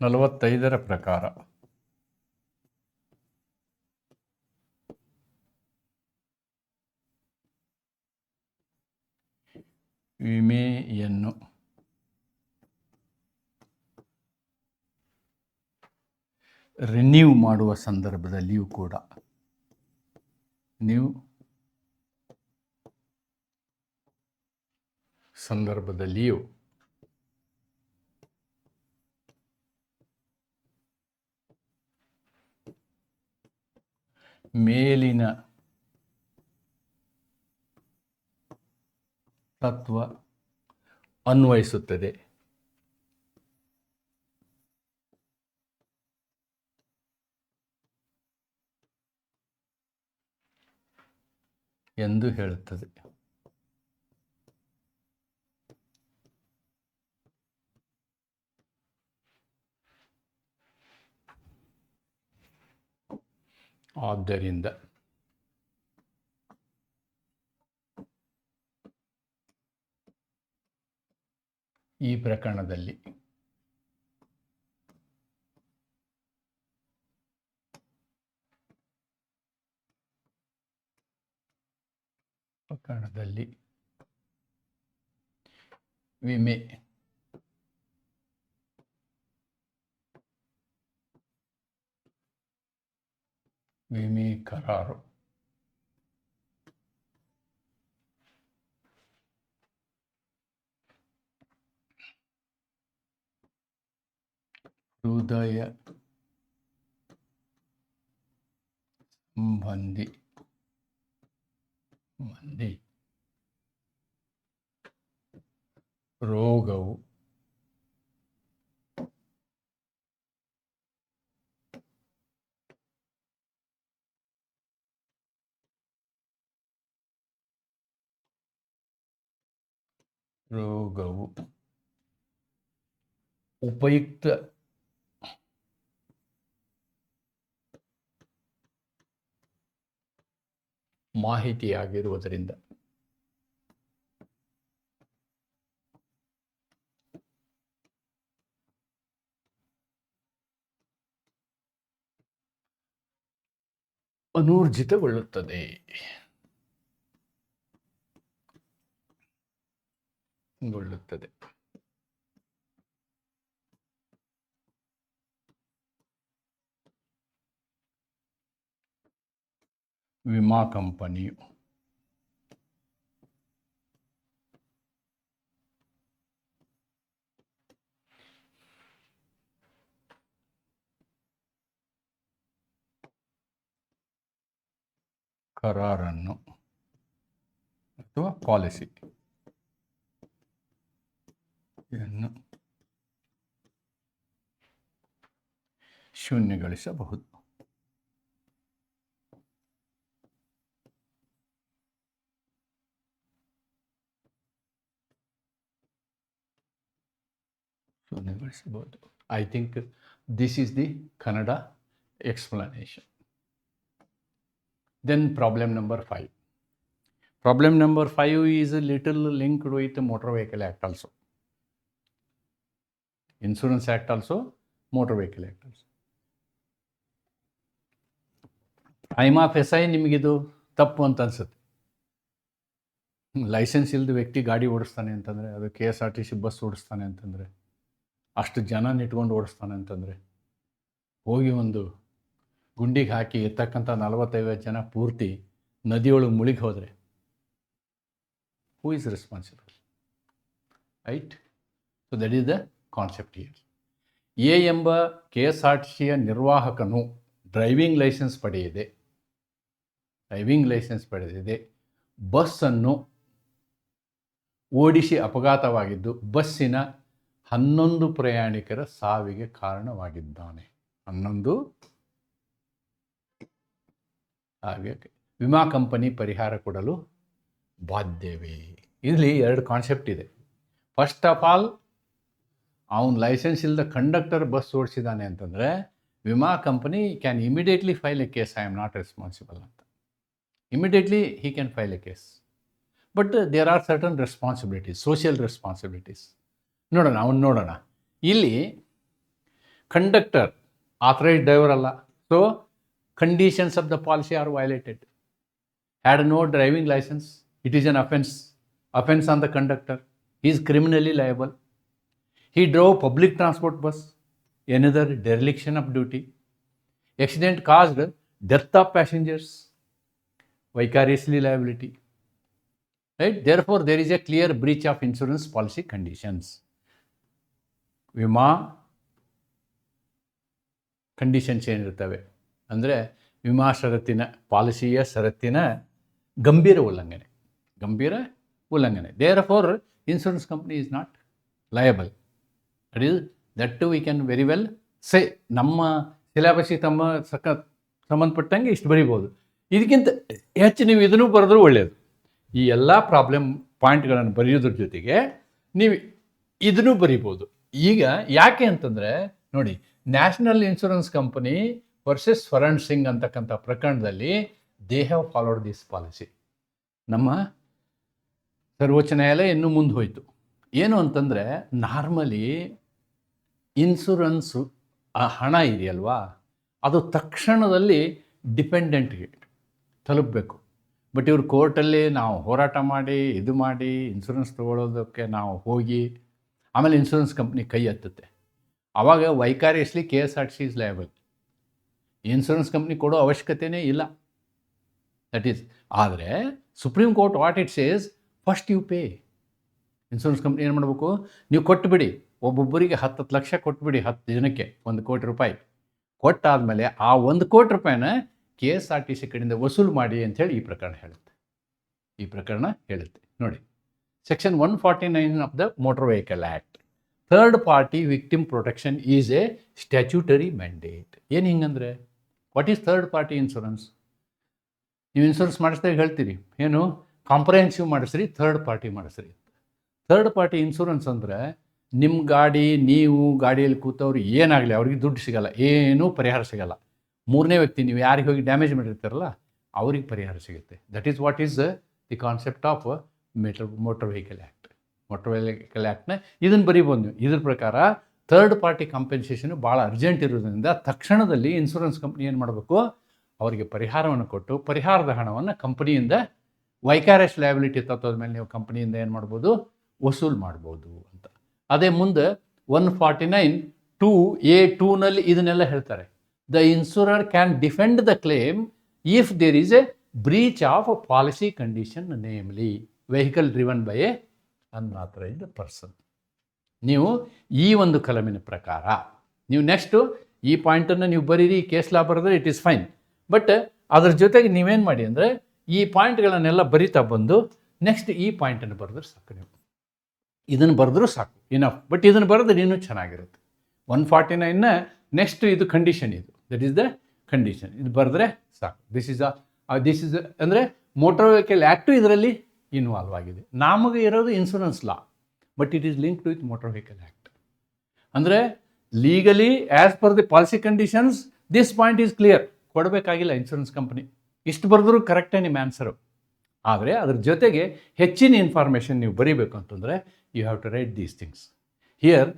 45 ಪ್ರಕಾರ ವಿಮೆಯನ್ನು ರಿನ್ಯೂ ಮಾಡುವ ಸಂದರ್ಭದಲ್ಲಿಯೂ ಕೂಡ ಮೇಲಿನ ತತ್ವ ಅನ್ವಯಿಸುತ್ತದೆ. ಎಂದು ಹೇಳುತ್ತದೆ. ಆದ್ದರಿಂದ ಈ ಪ್ರಕರಣದಲ್ಲಿ ವಿಮೆ ಕರಾರು ಹೃದಯ ಸಂಬಂಧಿ ರೋಗವು ಉಪಯುಕ್ತ ಮಾಹಿತಿಯಾಗಿರುವುದರಿಂದ ಅನೂರ್ಜಿತಗೊಳ್ಳುತ್ತದೆ. ವಿಮಾ ಕಂಪನಿಯು ಕರಾರನ್ನು ಅಥವಾ ಪಾಲಿಸಿಯನ್ನು ಶೂನ್ಯಗೊಳಿಸಬಹುದು. I think this is the Kannada explanation. Then problem number 5. Problem number 5 is a little linked with the Motor Vehicle Act also. Insurance Act also, Motor Vehicle Act also. Prima facie ನಿಮಗಿದು ತಪ್ಪು ಅಂತ ಅನ್ಸುತ್ತೆ. ಲೈಸೆನ್ಸ್ ಇಲ್ಲದ ವ್ಯಕ್ತಿ ಗಾಡಿ ಓಡಿಸ್ತಾನೆ ಅಂತಂದರೆ, ಅದು KSRTC ಬಸ್ ಓಡಿಸ್ತಾನೆ ಅಂತಂದರೆ, ಅಷ್ಟು ಜನ ಇಟ್ಕೊಂಡು ಓಡಿಸ್ತಾನೆ ಅಂತಂದರೆ, ಹೋಗಿ ಒಂದು ಗುಂಡಿಗೆ ಹಾಕಿ ಇರ್ತಕ್ಕಂಥ 40-50 ಜನ ಪೂರ್ತಿ ನದಿಯೊಳಗೆ ಮುಳುಗಿ ಹೋದರೆ who is responsible, right? So that is the concept here. A ಎಂಬ KSRTCಯ ನಿರ್ವಾಹಕನು ಡ್ರೈವಿಂಗ್ ಲೈಸೆನ್ಸ್ ಪಡೆದಿದೆ, ಬಸ್ಸನ್ನು ಓಡಿಸಿ ಅಪಘಾತವಾಗಿದ್ದು ಬಸ್ಸಿನ 11 ಪ್ರಯಾಣಿಕರ ಸಾವಿಗೆ ಕಾರಣವಾಗಿದ್ದಾನೆ. 11 ವಿಮಾ ಕಂಪನಿ ಪರಿಹಾರ ಕೊಡಲು ಬಾಧ್ಯವೇ? ಇಲ್ಲಿ 2 ಕಾನ್ಸೆಪ್ಟ್ ಇದೆ. ಫಸ್ಟ್ ಆಫ್ ಆಲ್, ಅವನು ಲೈಸೆನ್ಸ್ ಇಲ್ಲದ ಕಂಡಕ್ಟರ್ ಬಸ್ ಓಡಿಸಿದ್ದಾನೆ ಅಂತಂದರೆ ವಿಮಾ company can immediately file a case, I am not responsible ಅಂತ. Immediately he can file a case. But there are certain responsibilities, social responsibilities. ನೋಡೋಣ. ಇಲ್ಲಿ ಕಂಡಕ್ಟರ್ ಆಥರೈಸ್ಡ್ ಡ್ರೈವರ್ ಅಲ್ಲ. So conditions of the policy are violated. Had no driving license, it is an offense on the conductor. He is criminally liable. He drove public transport bus, another dereliction of duty. Accident caused death of passengers, vicariously liability. Right? Therefore, there is a clear breach of insurance policy conditions. ವಿಮಾ ಕಂಡೀಷನ್ಸ್ ಏನಿರ್ತವೆ ಅಂದರೆ ವಿಮಾ ಷರತ್ತಿನ, ಪಾಲಿಸಿಯ ಷರತ್ತಿನ ಗಂಭೀರ ಉಲ್ಲಂಘನೆ. Therefore insurance company is not liable. That too we can very well say. ನಮ್ಮ ಸಿಲೆಬಸ್ಸಿಗೆ ಸಂಬಂಧಪಟ್ಟಂಗೆ ಇಷ್ಟು ಬರಿಬೋದು. ಇದಕ್ಕಿಂತ ಹೆಚ್ಚು ನೀವು ಇದನ್ನು ಬರೆದ್ರೂ ಒಳ್ಳೆಯದು. ಈ ಎಲ್ಲ ಪ್ರಾಬ್ಲಮ್ ಪಾಯಿಂಟ್ಗಳನ್ನು ಬರೆಯೋದ್ರ ಜೊತೆಗೆ ನೀವು ಇದನ್ನು ಬರಿಬೋದು. ಈಗ ಯಾಕೆ ಅಂತಂದರೆ ನೋಡಿ, national insurance company versus Swaran Singh ಅಂತಕ್ಕಂಥ ಪ್ರಕರಣದಲ್ಲಿ they have followed this policy. ನಮ್ಮ ಸರ್ವೋಚ್ಚ ನ್ಯಾಯಾಲಯ ಇನ್ನೂ ಮುಂದೆ ಹೋಯಿತು. ಏನು ಅಂತಂದರೆ, ನಾರ್ಮಲಿ ಇನ್ಶೂರೆನ್ಸು ಆ ಹಣ ಇದೆಯಲ್ವಾ, ಅದು ತಕ್ಷಣದಲ್ಲಿ ಡಿಪೆಂಡೆಂಟ್ಗೆ ತಲುಪಬೇಕು. ಬಟ್ ಇವರು ಕೋರ್ಟಲ್ಲಿ ನಾವು ಹೋರಾಟ ಮಾಡಿ ಇದು ಮಾಡಿ ಇನ್ಶೂರೆನ್ಸ್ ತೊಗೊಳೋದಕ್ಕೆ ನಾವು ಹೋಗಿ ಆಮೇಲೆ ಇನ್ಶೂರೆನ್ಸ್ ಕಂಪ್ನಿ ಕೈ ಎತ್ತುತ್ತೆ. ಆವಾಗ vicariously KSRTC is liable. Insurance company ಕೊಡೋ ಅವಶ್ಯಕತೆಯೇ ಇಲ್ಲ. That is. ಆದರೆ supreme court what it says, first you pay. Insurance company ಏನು ಮಾಡಬೇಕು, ನೀವು ಕೊಟ್ಟುಬಿಡಿ, ಒಬ್ಬೊಬ್ಬರಿಗೆ 10 ಲಕ್ಷ ಕೊಟ್ಬಿಡಿ, 10 ಜನಕ್ಕೆ 1 ಕೋಟಿ ರೂಪಾಯಿ ಕೊಟ್ಟಾದಮೇಲೆ ಆ 1 ಕೋಟಿ ರೂಪಾಯಿನ KSRTC ಕಡೆಯಿಂದ ವಸೂಲು ಮಾಡಿ ಅಂಥೇಳಿ ಈ ಪ್ರಕರಣ ಹೇಳುತ್ತೆ. ನೋಡಿ, section 149 of the motor vehicle act, third party victim protection is a statutory mandate. ಏನು ಹಿಂಗಂದರೆ, what is third party insurance? ನೀವು ಇನ್ಶೂರೆನ್ಸ್ ಮಾಡಿಸಿದಾಗ ಹೇಳ್ತೀರಿ ಏನು, ಕಾಂಪ್ರಹೆನ್ಸಿವ್ ಮಾಡಿಸ್ರಿ, ಥರ್ಡ್ ಪಾರ್ಟಿ ಮಾಡಿಸ್ರಿ. ಥರ್ಡ್ ಪಾರ್ಟಿ ಇನ್ಶೂರೆನ್ಸ್ ಅಂದರೆ ನಿಮ್ಮ ಗಾಡಿ, ನೀವು ಗಾಡಿಯಲ್ಲಿ ಕೂತವ್ರು ಏನಾಗಲಿ ಅವ್ರಿಗೆ ದುಡ್ಡು ಸಿಗೋಲ್ಲ, ಏನೂ ಪರಿಹಾರ ಸಿಗೋಲ್ಲ. ಮೂರನೇ ವ್ಯಕ್ತಿ, ನೀವು ಯಾರಿಗೆ ಹೋಗಿ ಡ್ಯಾಮೇಜ್ ಮಾಡಿರ್ತಾರಲ್ಲ ಅವ್ರಿಗೆ ಪರಿಹಾರ ಸಿಗುತ್ತೆ. That is what is the concept of motor vehicle act. Motor vehicle ಆ್ಯಕ್ಟ್ನ ಇದನ್ನು ಬರೀಬೋದು ನೀವು. ಇದ್ರ ಪ್ರಕಾರ ಥರ್ಡ್ ಪಾರ್ಟಿ ಕಾಂಪೆನ್ಸೇಷನು ಭಾಳ ಅರ್ಜೆಂಟ್ ಇರೋದ್ರಿಂದ ತಕ್ಷಣದಲ್ಲಿ ಇನ್ಶೂರೆನ್ಸ್ ಕಂಪ್ನಿ ಏನು ಮಾಡಬೇಕು, ಅವರಿಗೆ ಪರಿಹಾರವನ್ನು ಕೊಟ್ಟು ಪರಿಹಾರದ ಹಣವನ್ನು ಕಂಪ್ನಿಯಿಂದ ವೈಕಾರಿಯಸ್ ಲಯಬಿಲಿಟಿ ತತ್ವದ ಮೇಲೆ ನೀವು ಕಂಪ್ನಿಯಿಂದ ಏನು ಮಾಡ್ಬೋದು, ವಸೂಲು ಮಾಡ್ಬೋದು ಅಂತ. ಅದೇ ಮುಂದೆ 149(2)(a)(2) ಇದನ್ನೆಲ್ಲ ಹೇಳ್ತಾರೆ. The insurer can defend the claim if there is a breach of policy condition, namely vehicle driven by a unauthorised person. ನೀವು ಈ ಒಂದು ಕಲಮಿನ ಪ್ರಕಾರ ನೀವು ನೆಕ್ಸ್ಟು ಈ ಪಾಯಿಂಟನ್ನು ನೀವು ಬರೀರಿ, ಕೇಸ್ ಲಾ ಬರೆದ್ರೆ ಇಟ್ ಈಸ್ ಫೈನ್. ಬಟ್ ಅದ್ರ ಜೊತೆಗೆ ನೀವೇನು ಮಾಡಿ ಅಂದರೆ ಈ ಪಾಯಿಂಟ್ಗಳನ್ನೆಲ್ಲ ಬರಿತಾ ಬಂದು ನೆಕ್ಸ್ಟ್ ಈ ಪಾಯಿಂಟನ್ನು ಬರೆದ್ರೆ ಸಾಕು. ನೀವು ಇದನ್ನು ಬರೆದ್ರೂ ಸಾಕು, ಇನಫ್. ಬಟ್ ಇದನ್ನು ಬರೆದ್ರೆ ಇನ್ನೂ ಚೆನ್ನಾಗಿರುತ್ತೆ. 149ನ ನೆಕ್ಸ್ಟ್ ಇದು ಕಂಡೀಷನ್, ಇದು ದಟ್ ಈಸ್ ದ ಕಂಡೀಷನ್. ಇದು ಬರೆದ್ರೆ ಸಾಕು. ದಿಸ್ ಈಸ್ ಅಂದರೆ ಮೋಟರ್ ವೆಹಿಕಲ್ ಆ್ಯಕ್ಟು ಇದರಲ್ಲಿ ಇನ್ವಾಲ್ವ್ ಆಗಿದೆ. ನಮಗೆ ಇರೋದು insurance law, but it is linked with motor vehicle act. ಅಂದರೆ legally as per the policy conditions this point is clear. ಕೊಡಬೇಕಾಗಿಲ್ಲ ಇನ್ಶೂರೆನ್ಸ್ ಕಂಪ್ನಿ, ಇಷ್ಟು ಬರೆದ್ರೂ ಕರೆಕ್ಟೇ ನಿಮ್ಮ ಆನ್ಸರು. ಆದರೆ ಅದ್ರ ಜೊತೆಗೆ ಹೆಚ್ಚಿನ ಇನ್ಫಾರ್ಮೇಷನ್ ನೀವು ಬರೀಬೇಕು ಅಂತಂದರೆ you have to write these things here.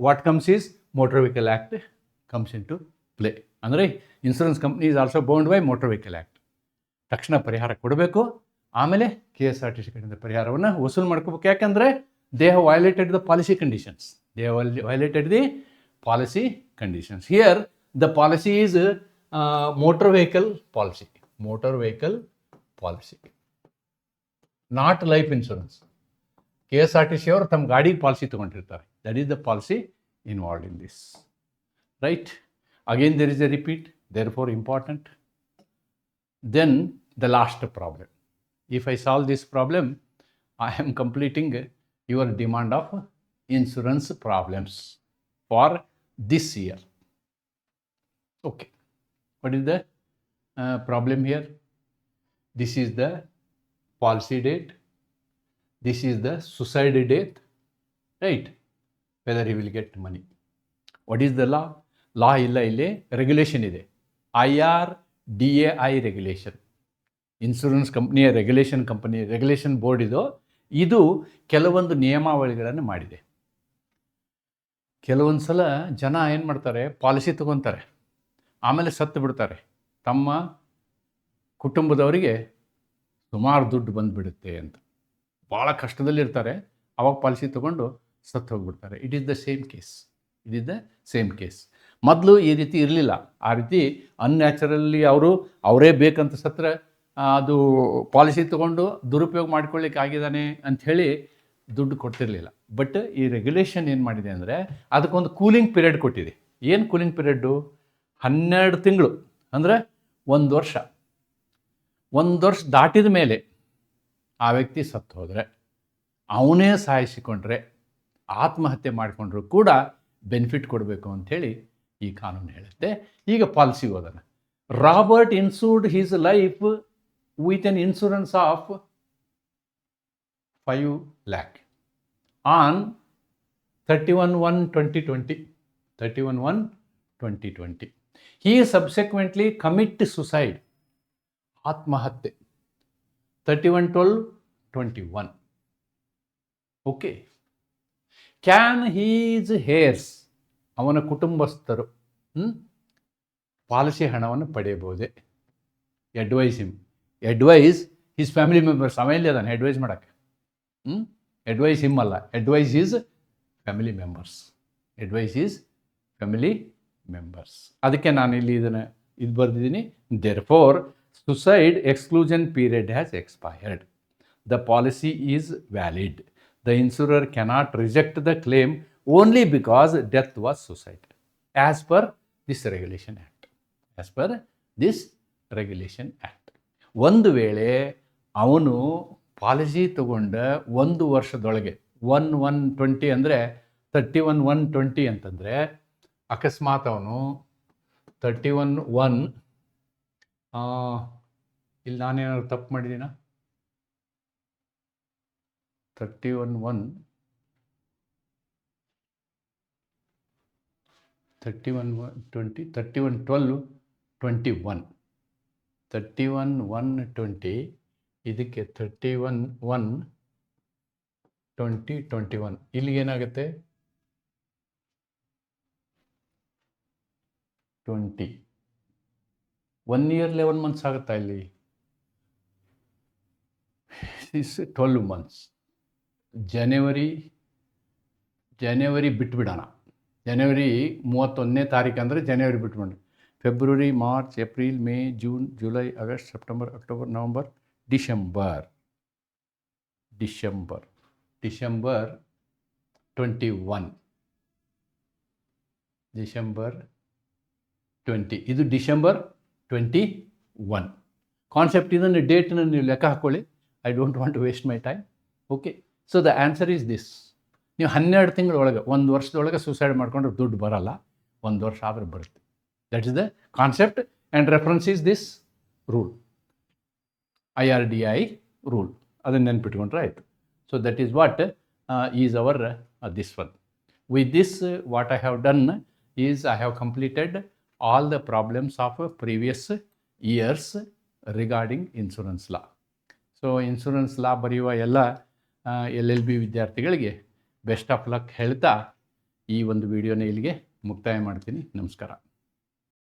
What comes is motor vehicle act comes into play. ಅಂದರೆ insurance company is also bound by motor vehicle act. ತಕ್ಷಣ ಪರಿಹಾರ ಕೊಡಬೇಕು, ಆಮೇಲೆ KSRTC ಕಡೆಯಿಂದ ಪರಿಹಾರವನ್ನು ವಸೂಲು ಮಾಡ್ಕೋಬೇಕು. ಯಾಕಂದರೆ they have violated the policy conditions. They have violated the policy conditions. Here the policy is motor vehicle policy, not life insurance. KSRTC ಅವರು ತಮ್ಮ ಗಾಡಿಗೆ ಪಾಲಿಸಿ ತೊಗೊಂಡಿರ್ತಾರೆ. That is the policy involved in this, right? Again there is a repeat, therefore important. Then the last problem. If I solve this problem, I am completing your demand of insurance problems for this year. Okay. What is the problem here? This is the policy date. This is the suicide date, right? Whether he will get money. What is the law? Law illa ille regulation ide. IRDAI regulation, insurance ಕಂಪ್ನಿಯ ರೆಗ್ಯುಲೇಷನ್ ಬೋರ್ಡ್ ಇದು ಕೆಲವೊಂದು ನಿಯಮಾವಳಿಗಳನ್ನು ಮಾಡಿದೆ. ಕೆಲವೊಂದು ಸಲ ಜನ ಏನು ಮಾಡ್ತಾರೆ, ಪಾಲಿಸಿ ತೊಗೊತಾರೆ, ಆಮೇಲೆ ಸತ್ತು ಬಿಡ್ತಾರೆ. ತಮ್ಮ ಕುಟುಂಬದವರಿಗೆ ಸುಮಾರು ದುಡ್ಡು ಬಂದುಬಿಡುತ್ತೆ ಅಂತ ಭಾಳ ಕಷ್ಟದಲ್ಲಿರ್ತಾರೆ. ಅವಾಗ ಪಾಲಿಸಿ ತೊಗೊಂಡು ಸತ್ತು ಹೋಗ್ಬಿಡ್ತಾರೆ. It is the same case. ಮೊದಲು ಈ ರೀತಿ ಇರಲಿಲ್ಲ. ಆ ರೀತಿ ಅನ್ಯಾಚುರಲಿ ಅವರೇ ಬೇಕಂತ ಸತ್ತರೆ ಅದು ಪಾಲಿಸಿ ತೊಗೊಂಡು ದುರುಪಯೋಗ ಮಾಡ್ಕೊಳ್ಳಿಕ್ಕೆ ಆಗಿದ್ದಾನೆ ಅಂಥೇಳಿ ದುಡ್ಡು ಕೊಡ್ತಿರಲಿಲ್ಲ. ಬಟ್ ಈ ರೆಗ್ಯುಲೇಷನ್ ಏನು ಮಾಡಿದೆ ಅಂದರೆ ಅದಕ್ಕೊಂದು ಕೂಲಿಂಗ್ ಪೀರಿಯಡ್ ಕೊಟ್ಟಿದೆ. ಏನು ಕೂಲಿಂಗ್ ಪೀರಿಯಡ್ಡು? 12 ತಿಂಗಳು, ಅಂದರೆ 1 ವರ್ಷ. 1 ವರ್ಷ ದಾಟಿದ ಮೇಲೆ ಆ ವ್ಯಕ್ತಿ ಸತ್ತು ಹೋದರೆ, ಅವನೇ ಸಾಯಿಸಿಕೊಂಡ್ರೆ, ಆತ್ಮಹತ್ಯೆ ಮಾಡಿಕೊಂಡ್ರು ಕೂಡ ಬೆನಿಫಿಟ್ ಕೊಡಬೇಕು ಅಂಥೇಳಿ ಈ ಕಾನೂನು ಹೇಳುತ್ತೆ. ಈಗ ಪಾಲಿಸಿ ಓದೋಣ. Robert insured his life with an insurance of 5 lakh on 31/1/2020. 31/1/2020. He subsequently commit suicide, Atmahatya, 31/12/21. Okay. Can his heirs, ಅವನ ಕುಟುಂಬಸ್ಥರು ಪಾಲಿಸಿ ಹಣವನ್ನು ಪಡೆಯಬಹುದೇ? Advise his family members. ಅವೆಲ್ಲಿ ಅದಾನೆ ಅಡ್ವೈಸ್ ಮಾಡೋಕ್ಕೆ? ಅಡ್ವೈಸ್ ಹಿಮ್ ಅಲ್ಲ, ಅಡ್ವೈಸ್ ಈಸ್ ಫ್ಯಾಮಿಲಿ ಮೆಂಬರ್ಸ್. ಅದಕ್ಕೆ ನಾನು ಇಲ್ಲಿ ಇದು ಬರೆದಿದ್ದೀನಿ. Therefore suicide exclusion period has expired. The policy is valid. The insurer cannot reject the claim only because death was suicide, as per this regulation act. ಒಂದು ವೇಳೆ ಅವನು ಪಾಲಿಸಿ ತಗೊಂಡ 1 ವರ್ಷದೊಳಗೆ 1/1/20 ಅಂದರೆ 31/1/20 ಅಂತಂದರೆ, ಅಕಸ್ಮಾತ್ ಅವನು 31/1 ಇಲ್ಲಿ ನಾನೇನಾದ್ರು ತಪ್ಪು ಮಾಡಿದ್ದೀನ? 31/1/20 31/12/21 31/1/20 ಇದಕ್ಕೆ 31/1/2021 ಇಲ್ಲಿ ಏನಾಗುತ್ತೆ? 20 1 year 11 months ಆಗುತ್ತಾ? ಇಲ್ಲಿ 12 months. ಜನವರಿ ಬಿಟ್ಬಿಡೋಣ. ಜನವರಿ 31ನೇ ತಾರೀಕು ಅಂದರೆ ಜನವರಿ ಬಿಟ್ಬಿಡೋಣ. ಫೆಬ್ರವರಿ, ಮಾರ್ಚ್, ಏಪ್ರಿಲ್, ಮೇ, ಜೂನ್, ಜುಲೈ, ಆಗಸ್ಟ್, ಸೆಪ್ಟೆಂಬರ್, ಅಕ್ಟೋಬರ್, ನವಂಬರ್, ಡಿಸೆಂಬರ್ 21. ಡಿಸೆಂಬರ್ 20. ಇದು ಡಿಸೆಂಬರ್ 21 ಕಾನ್ಸೆಪ್ಟ್. ಇದನ್ನು ಡೇಟನ್ನು ನೀವು ಲೆಕ್ಕ ಹಾಕ್ಕೊಳ್ಳಿ. I don't want to waste my time. Okay. So the answer is this. ನೀವು 12 ತಿಂಗಳೊಳಗೆ 1 ವರ್ಷದೊಳಗೆ ಸೂಸೈಡ್ ಮಾಡಿಕೊಂಡ್ರೆ ದುಡ್ಡು ಬರಲ್ಲ, 1 ವರ್ಷ ಆದರೆ ಬರುತ್ತೆ. That is the concept and reference is this rule, IRDAI rule. ಅದನ್ನು ನೆನ್ಪಿಟ್ಕೊಂಡ್ರೆ ಆಯಿತು. So that is what is our this one. With this what I have done is I have completed all the problems of previous years regarding insurance law. So insurance law ಬರೆಯುವ ಎಲ್ಲ LLB ವಿದ್ಯಾರ್ಥಿಗಳಿಗೆ ಬೆಸ್ಟ್ ಆಫ್ ಲಕ್ ಹೇಳ್ತಾ ಈ ಒಂದು ವಿಡಿಯೋನ ಇಲ್ಲಿಗೆ ಮುಕ್ತಾಯ ಮಾಡ್ತೀನಿ. ನಮಸ್ಕಾರ.